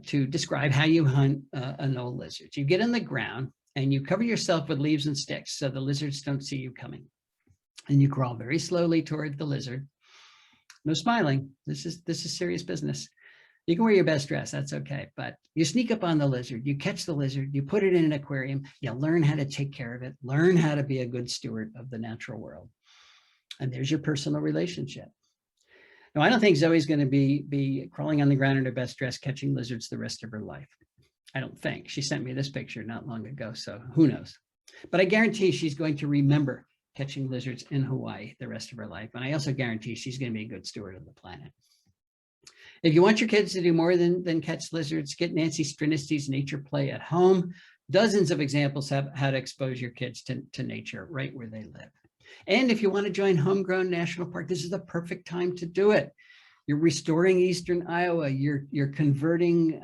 to describe how you hunt anole lizards. You get on the ground and you cover yourself with leaves and sticks so the lizards don't see you coming. And you crawl very slowly toward the lizard. No smiling. This is serious business. You can wear your best dress, that's okay. But you sneak up on the lizard, you catch the lizard, you put it in an aquarium, you learn how to take care of it, learn how to be a good steward of the natural world. And there's your personal relationship. Now, I don't think Zoe's going to be crawling on the ground in her best dress, catching lizards the rest of her life. I don't think. She sent me this picture not long ago, so who knows? But I guarantee she's going to remember catching lizards in Hawaii the rest of her life. And I also guarantee she's going to be a good steward of the planet. If you want your kids to do more than catch lizards, get Nancy Strinisty's Nature Play at Home. Dozens of examples have how to expose your kids to nature right where they live. And if you want to join Homegrown National Park, this is the perfect time to do it. You're restoring eastern Iowa. You're converting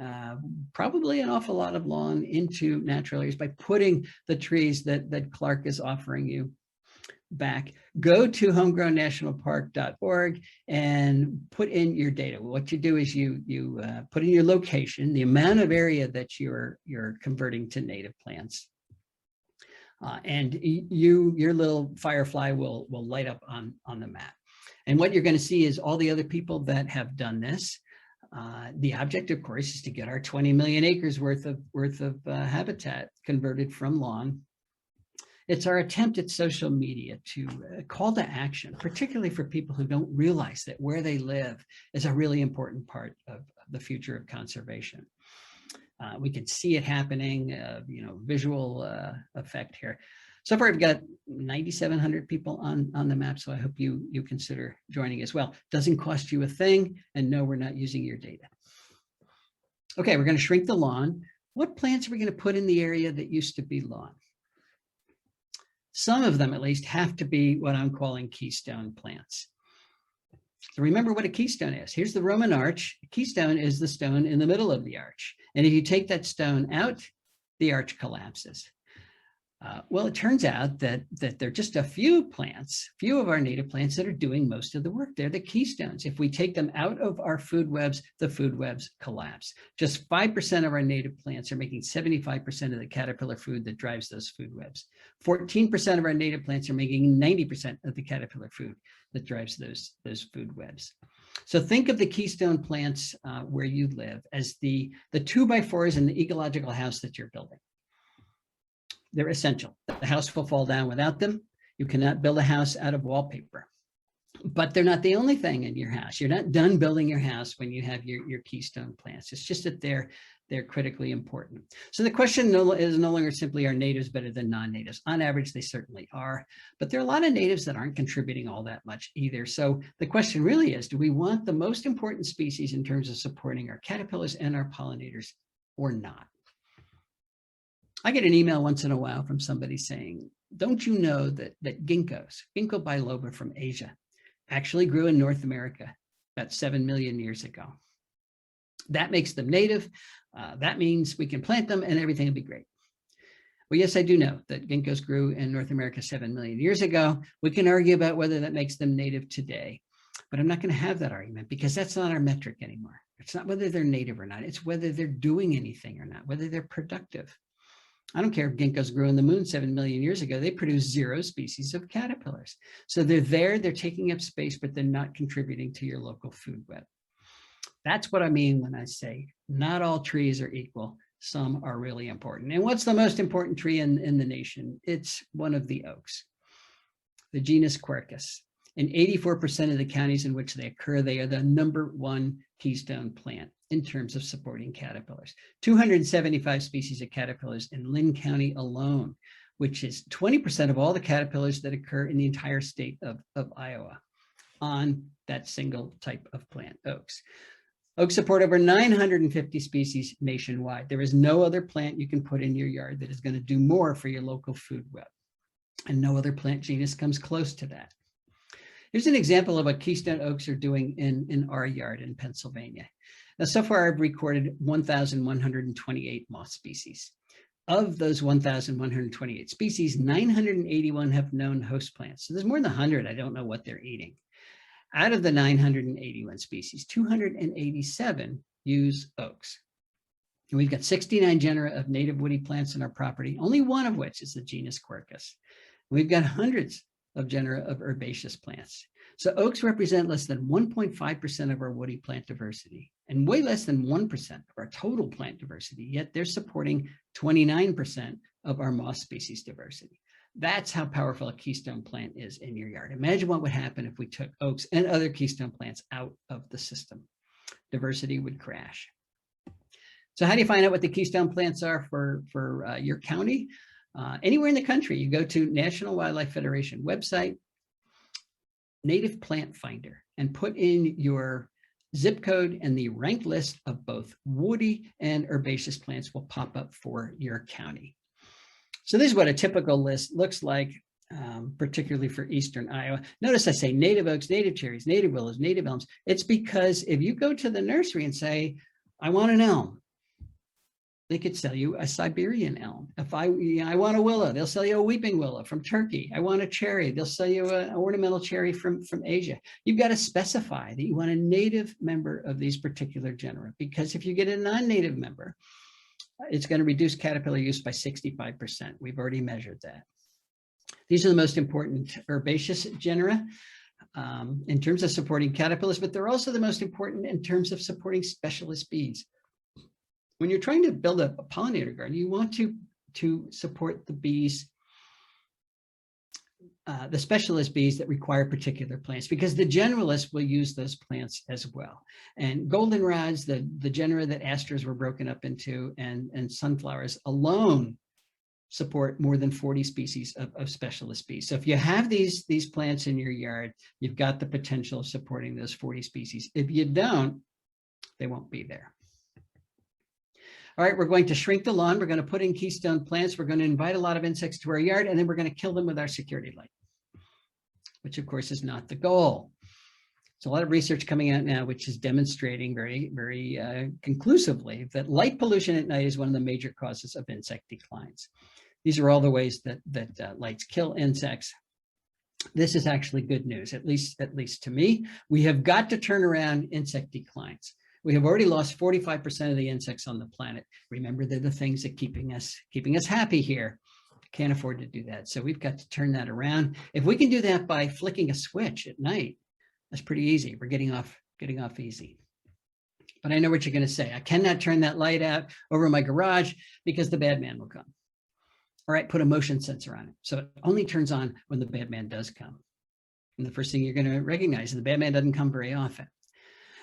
probably an awful lot of lawn into natural areas by putting the trees that Clark is offering you back. Go to homegrownnationalpark.org and put in your data. What you do is you put in your location, the amount of area that you're converting to native plants. And your little firefly will light up on the map. And what you're going to see is all the other people that have done this. The object, of course, is to get our 20 million acres worth of habitat converted from lawn. It's our attempt at social media to call to action, particularly for people who don't realize that where they live is a really important part of the future of conservation. We can see it happening, visual effect here. So far, I've got 9,700 people on the map, so I hope you consider joining as well. Doesn't cost you a thing, and no, we're not using your data. Okay, we're going to shrink the lawn. What plants are we going to put in the area that used to be lawn? Some of them, at least, have to be what I'm calling keystone plants. So remember what a keystone is. Here's the Roman arch. A keystone is the stone in the middle of the arch. And if you take that stone out, the arch collapses. Well, it turns out that there are just a few of our native plants that are doing most of the work. They're the keystones. If we take them out of our food webs, the food webs collapse. Just 5% of our native plants are making 75% of the caterpillar food that drives those food webs. 14% of our native plants are making 90% of the caterpillar food that drives those food webs. So think of the keystone plants where you live as the 2x4s in the ecological house that you're building. They're essential. The house will fall down without them. You cannot build a house out of wallpaper. But they're not the only thing in your house. You're not done building your house when you have your keystone plants. It's just that they're critically important. So the question is no longer simply, are natives better than non-natives? On average, they certainly are. But there are a lot of natives that aren't contributing all that much either. So the question really is, do we want the most important species in terms of supporting our caterpillars and our pollinators or not? I get an email once in a while from somebody saying, don't you know that ginkgos, ginkgo biloba from Asia, actually grew in North America about 7 million years ago? That makes them native. That means we can plant them and everything will be great. Well, yes, I do know that ginkgos grew in North America 7 million years ago. We can argue about whether that makes them native today, but I'm not going to have that argument because that's not our metric anymore. It's not whether they're native or not. It's whether they're doing anything or not, whether they're productive. I don't care if ginkgos grew on the moon 7 million years ago. They produce 0 species of caterpillars. So they're there, they're taking up space, but they're not contributing to your local food web. That's what I mean when I say not all trees are equal. Some are really important. And what's the most important tree in the nation? It's one of the oaks, the genus Quercus. In 84% of the counties in which they occur, they are the #1 keystone plant in terms of supporting caterpillars. 275 species of caterpillars in Lynn County alone, which is 20% of all the caterpillars that occur in the entire state of Iowa on that single type of plant, oaks. Oaks support over 950 species nationwide. There is no other plant you can put in your yard that is going to do more for your local food web. And no other plant genus comes close to that. Here's an example of what keystone oaks are doing in our yard in Pennsylvania. Now, so far I've recorded 1,128 moss species. Of those 1,128 species, 981 have known host plants. So there's more than 100 I don't know what they're eating. Out of the 981 species, 287 use oaks. And we've got 69 genera of native woody plants in our property, only one of which is the genus Quercus. We've got hundreds of genera of herbaceous plants. So oaks represent less than 1.5% of our woody plant diversity and way less than 1% of our total plant diversity, yet they're supporting 29% of our moss species diversity. That's how powerful a keystone plant is in your yard. Imagine what would happen if we took oaks and other keystone plants out of the system. Diversity would crash. So how do you find out what the keystone plants are for your county? Anywhere in the country, you go to National Wildlife Federation website, Native Plant Finder, and put in your zip code, and the ranked list of both woody and herbaceous plants will pop up for your county. So this is what a typical list looks like, particularly for Eastern Iowa. Notice I say native oaks, native cherries, native willows, native elms. It's because if you go to the nursery and say, I want an elm, they could sell you a Siberian elm. If I want a willow, they'll sell you a weeping willow from Turkey. I want a cherry, they'll sell you an ornamental cherry from Asia. You've got to specify that you want a native member of these particular genera, because if you get a non-native member, it's going to reduce caterpillar use by 65%. We've already measured that. These are the most important herbaceous genera in terms of supporting caterpillars, but they're also the most important in terms of supporting specialist bees. When you're trying to build a pollinator garden, you want to support the bees, the specialist bees that require particular plants, because the generalists will use those plants as well. And goldenrods, the genera that asters were broken up into, and sunflowers alone support more than 40 species of specialist bees. So if you have these plants in your yard, you've got the potential of supporting those 40 species. If you don't, they won't be there. All right, we're going to shrink the lawn. We're going to put in keystone plants. We're going to invite a lot of insects to our yard, and then we're going to kill them with our security light, which of course is not the goal. There's a lot of research coming out now, which is demonstrating very, very conclusively that light pollution at night is one of the major causes of insect declines. These are all the ways that lights kill insects. This is actually good news, at least to me. We have got to turn around insect declines. We have already lost 45% of the insects on the planet. Remember, they're the things that keeping us happy here. Can't afford to do that. So we've got to turn that around. If we can do that by flicking a switch at night, that's pretty easy. We're getting off easy. But I know what you're going to say. I cannot turn that light out over my garage because the bad man will come. All right, put a motion sensor on it. So it only turns on when the bad man does come. And the first thing you're going to recognize is the bad man doesn't come very often.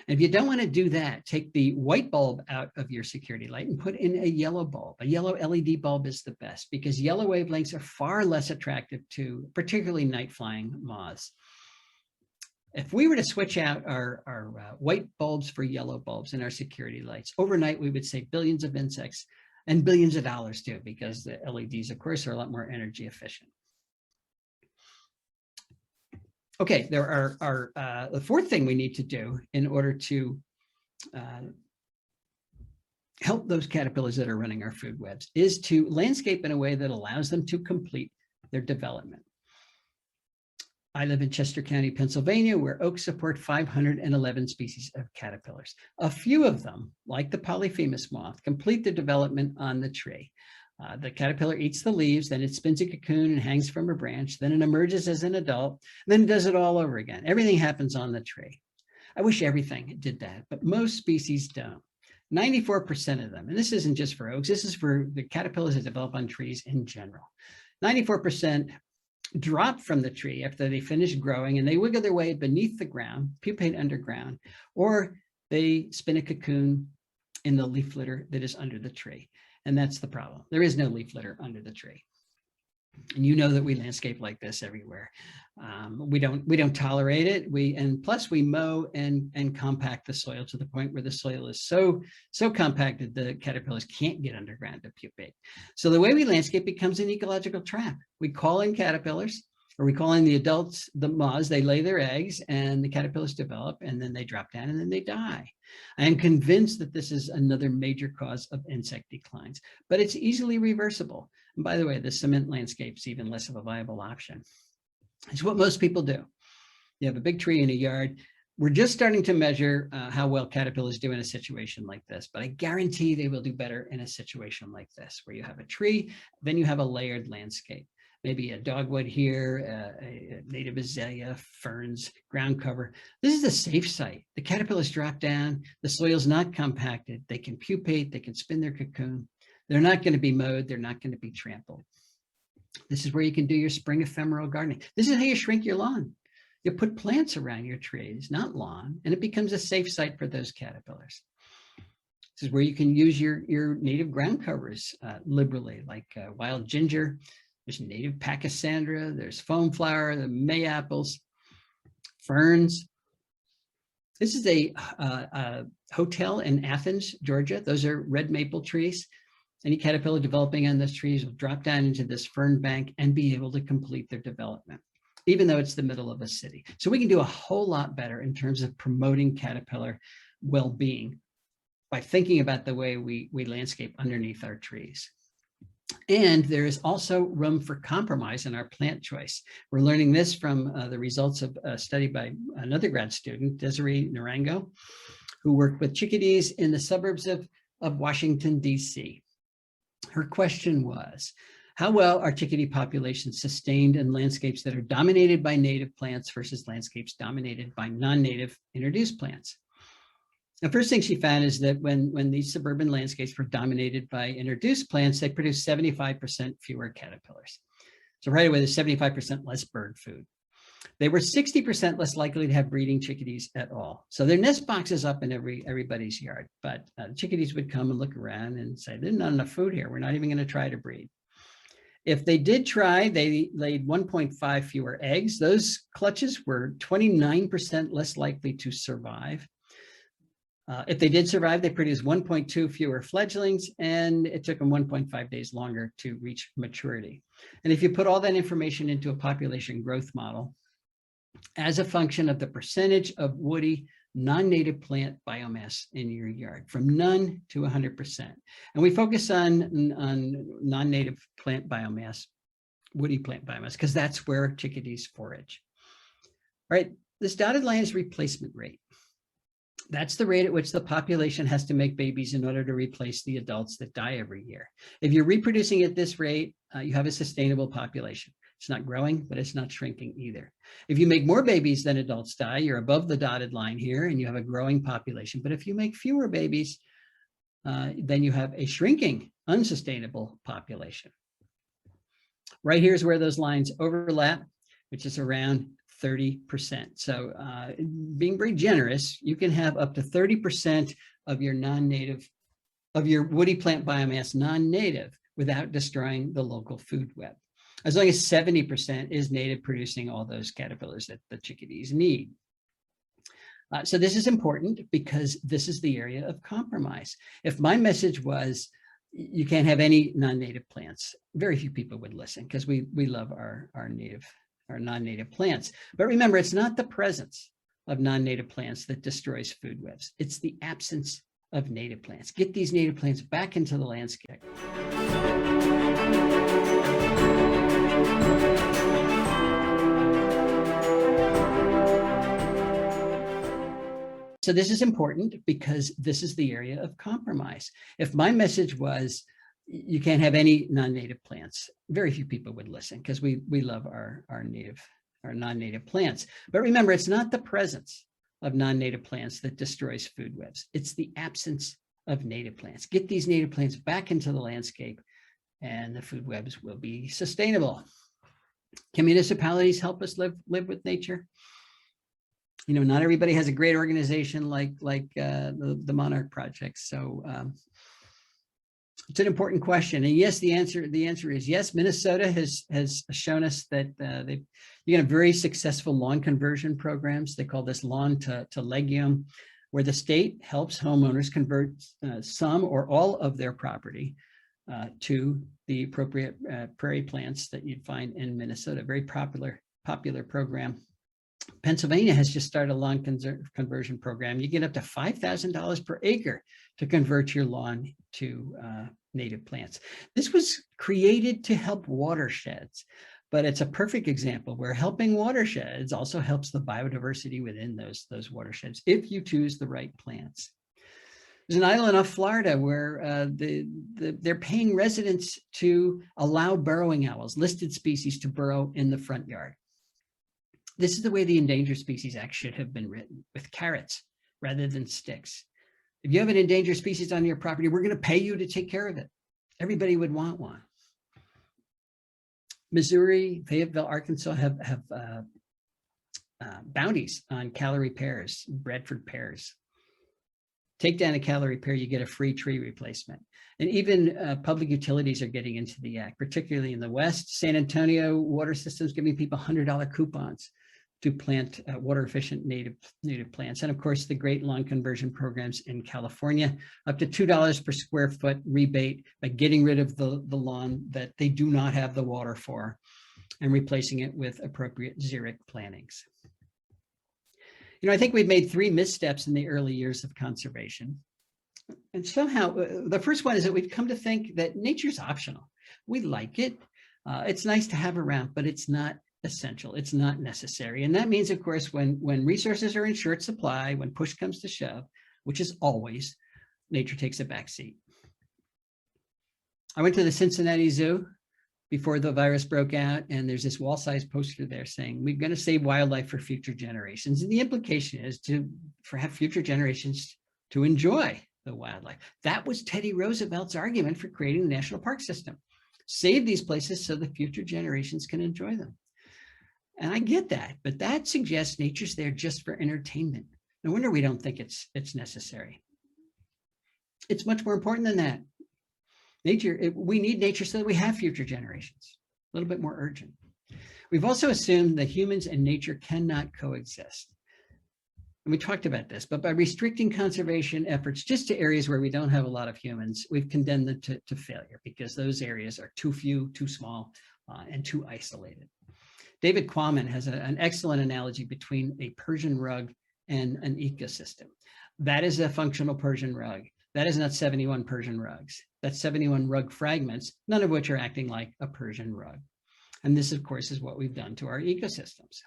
And if you don't want to do that, take the white bulb out of your security light and put in a yellow bulb. A yellow LED bulb is the best because yellow wavelengths are far less attractive to particularly night flying moths. If we were to switch out our white bulbs for yellow bulbs in our security lights, overnight we would save billions of insects and billions of dollars too, because the LEDs, of course, are a lot more energy efficient. Okay, there are the fourth thing we need to do in order to help those caterpillars that are running our food webs is to landscape in a way that allows them to complete their development. I live in Chester County, Pennsylvania, where oaks support 511 species of caterpillars. A few of them, like the polyphemus moth, complete their development on the tree. The caterpillar eats the leaves, then it spins a cocoon and hangs from a branch, then it emerges as an adult, then it does it all over again. Everything happens on the tree. I wish everything did that, but most species don't. 94% of them, and this isn't just for oaks, this is for the caterpillars that develop on trees in general. 94% drop from the tree after they finish growing and they wiggle their way beneath the ground, pupate underground, or they spin a cocoon in the leaf litter that is under the tree. And that's the problem. There is no leaf litter under the tree. And you know that we landscape like this everywhere. We don't tolerate it. And plus we mow and compact the soil to the point where the soil is so compacted the caterpillars can't get underground to pupate. So the way we landscape becomes an ecological trap. We call in caterpillars, or we call in the adults, the moths. They lay their eggs and the caterpillars develop and then they drop down and then they die. I am convinced that this is another major cause of insect declines, but it's easily reversible. And by the way, the cement landscape's even less of a viable option. It's what most people do. You have a big tree in a yard. We're just starting to measure how well caterpillars do in a situation like this, but I guarantee they will do better in a situation like this, where you have a tree, then you have a layered landscape. Maybe a dogwood here, a native azalea, ferns, ground cover. This is a safe site. The caterpillars drop down, the soil's not compacted, they can pupate, they can spin their cocoon. They're not going to be mowed, they're not going to be trampled. This is where you can do your spring ephemeral gardening. This is how you shrink your lawn. You put plants around your trees, not lawn, and it becomes a safe site for those caterpillars. This is where you can use your native ground covers liberally, like wild ginger. There's native pachysandra, there's foam flower, the May-apples, ferns. This is a hotel in Athens, Georgia. Those are red maple trees. Any caterpillar developing on those trees will drop down into this fern bank and be able to complete their development, even though it's the middle of a city. So we can do a whole lot better in terms of promoting caterpillar well-being by thinking about the way we landscape underneath our trees. And there is also room for compromise in our plant choice. We're learning this from the results of a study by another grad student, Desiree Narango, who worked with chickadees in the suburbs of Washington, D.C. Her question was, how well are chickadee populations sustained in landscapes that are dominated by native plants versus landscapes dominated by non-native introduced plants? The first thing she found is that when these suburban landscapes were dominated by introduced plants, they produced 75% fewer caterpillars. So right away, there's 75% less bird food. They were 60% less likely to have breeding chickadees at all. So their nest box is up in everybody's yard, but chickadees would come and look around and say, there's not enough food here. We're not even going to try to breed. If they did try, they laid 1.5 fewer eggs. Those clutches were 29% less likely to survive. If they did survive, they produced 1.2 fewer fledglings, and it took them 1.5 days longer to reach maturity. And if you put all that information into a population growth model, as a function of the percentage of woody non-native plant biomass in your yard, from none to 100%. And we focus on non-native plant biomass, woody plant biomass, because that's where chickadees forage. All right, this dotted line is replacement rate. That's the rate at which the population has to make babies in order to replace the adults that die every year. If you're reproducing at this rate, you have a sustainable population. It's not growing, but it's not shrinking either. If you make more babies than adults die, you're above the dotted line here and you have a growing population. But if you make fewer babies, then you have a shrinking, unsustainable population. Right here is where those lines overlap, which is around 30%. So being very generous, you can have up to 30% of your non-native, of your woody plant biomass non-native without destroying the local food web, as long as 70% is native, producing all those caterpillars that the chickadees need. So this is important because this is the area of compromise. If my message was, you can't have any non-native plants, very few people would listen because we love our non-native plants. But remember, it's not the presence of non-native plants that destroys food webs. It's the absence of native plants. Get these native plants back into the landscape. So this is important because this is the area of compromise. If my message was, you can't have any non-native plants, very few people would listen because we love our non-native plants. But remember, it's not the presence of non-native plants that destroys food webs. It's the absence of native plants. Get these native plants back into the landscape and the food webs will be sustainable. Can municipalities help us live with nature? You know, not everybody has a great organization like the Monarch Project. So it's an important question. And yes, the answer is yes. Minnesota has shown us that you have very successful lawn conversion programs. They call this lawn to legume, where the state helps homeowners convert some or all of their property to the appropriate prairie plants that you'd find in Minnesota. Very popular program. Pennsylvania has just started a lawn conversion program. You get up to $5,000 per acre to convert your lawn to native plants. This was created to help watersheds, but it's a perfect example where helping watersheds also helps the biodiversity within those watersheds if you choose the right plants. There's an island off Florida where they're paying residents to allow burrowing owls, listed species, to burrow in the front yard. This is the way the Endangered Species Act should have been written, with carrots rather than sticks. If you have an endangered species on your property, we're going to pay you to take care of it. Everybody would want one. Missouri, Fayetteville, Arkansas have bounties on calorie pears, Bradford pears. Take down a calorie pear, you get a free tree replacement. And even public utilities are getting into the act, particularly in the West. San Antonio water systems giving people $100 coupons to plant water efficient native plants. And of course, the great lawn conversion programs in California, up to $2 per square foot rebate by getting rid of the lawn that they do not have the water for and replacing it with appropriate xeric plantings. You know, I think we've made 3 missteps in the early years of conservation. And somehow, the first one is that we've come to think that nature's optional. We like it. It's nice to have around, but it's not essential. It's not necessary. And that means, of course, when resources are in short supply, when push comes to shove, which is always, nature takes a back seat. I went to the Cincinnati Zoo before the virus broke out, and there's this wall-sized poster there saying, we're going to save wildlife for future generations. And the implication is to have future generations to enjoy the wildlife. That was Teddy Roosevelt's argument for creating the national park system. Save these places so the future generations can enjoy them. And I get that, but that suggests nature's there just for entertainment. No wonder we don't think it's necessary. It's much more important than that. We need nature so that we have future generations. A little bit more urgent. We've also assumed that humans and nature cannot coexist. And we talked about this, but by restricting conservation efforts just to areas where we don't have a lot of humans, we've condemned them to failure because those areas are too few, too small, and too isolated. David Quammen has an excellent analogy between a Persian rug and an ecosystem. That is a functional Persian rug. That is not 71 Persian rugs. That's 71 rug fragments, none of which are acting like a Persian rug. And this, of course, is what we've done to our ecosystems.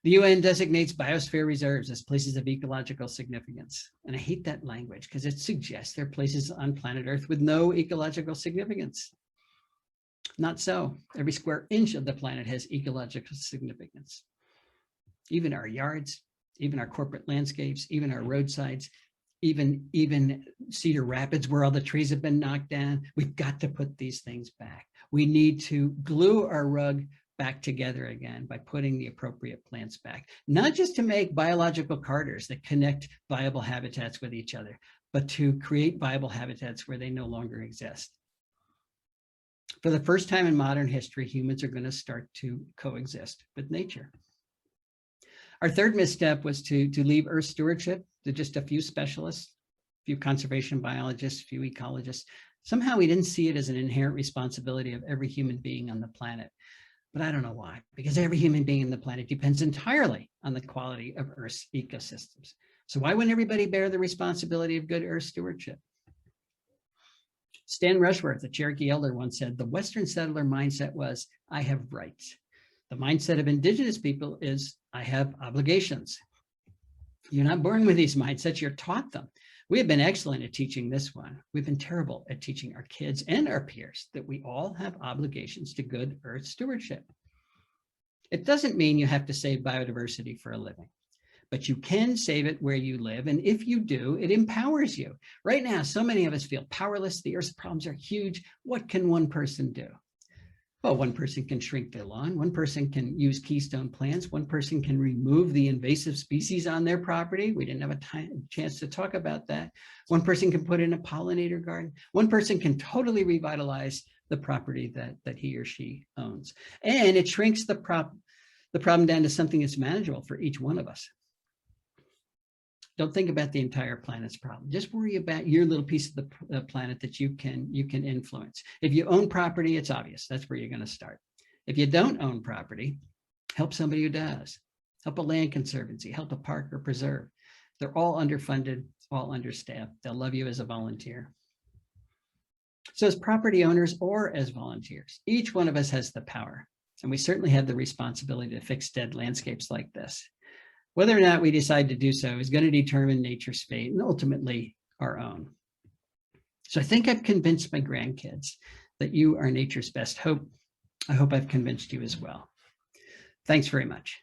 The UN designates biosphere reserves as places of ecological significance. And I hate that language because it suggests there are places on planet Earth with no ecological significance. Not so. Every square inch of the planet has ecological significance. Even our yards, even our corporate landscapes, even our roadsides, even Cedar Rapids where all the trees have been knocked down. We've got to put these things back. We need to glue our rug back together again by putting the appropriate plants back, not just to make biological corridors that connect viable habitats with each other, but to create viable habitats where they no longer exist. For the first time in modern history, humans are going to start to coexist with nature. Our third misstep was to leave Earth stewardship to just a few specialists, a few conservation biologists, a few ecologists. Somehow we didn't see it as an inherent responsibility of every human being on the planet. But I don't know why, because every human being on the planet depends entirely on the quality of Earth's ecosystems. So why wouldn't everybody bear the responsibility of good earth stewardship? Stan Rushworth, the Cherokee elder, once said, the Western settler mindset was, I have rights. The mindset of indigenous people is, I have obligations. You're not born with these mindsets, you're taught them. We have been excellent at teaching this one. We've been terrible at teaching our kids and our peers that we all have obligations to good earth stewardship. It doesn't mean you have to save biodiversity for a living, but you can save it where you live. And if you do, it empowers you. Right now, so many of us feel powerless. The Earth's problems are huge. What can one person do? Well, one person can shrink their lawn. One person can use keystone plants. One person can remove the invasive species on their property. We didn't have a chance to talk about that. One person can put in a pollinator garden. One person can totally revitalize the property that he or she owns. And it shrinks the problem down to something that's manageable for each one of us. Don't think about the entire planet's problem. Just worry about your little piece of the planet that you can influence. If you own property, it's obvious. That's where you're going to start. If you don't own property, help somebody who does. Help a land conservancy, help a park or preserve. They're all underfunded, all understaffed. They'll love you as a volunteer. So as property owners or as volunteers, each one of us has the power, and we certainly have the responsibility to fix dead landscapes like this. Whether or not we decide to do so is going to determine nature's fate and ultimately our own. So I think I've convinced my grandkids that you are nature's best hope. I hope I've convinced you as well. Thanks very much.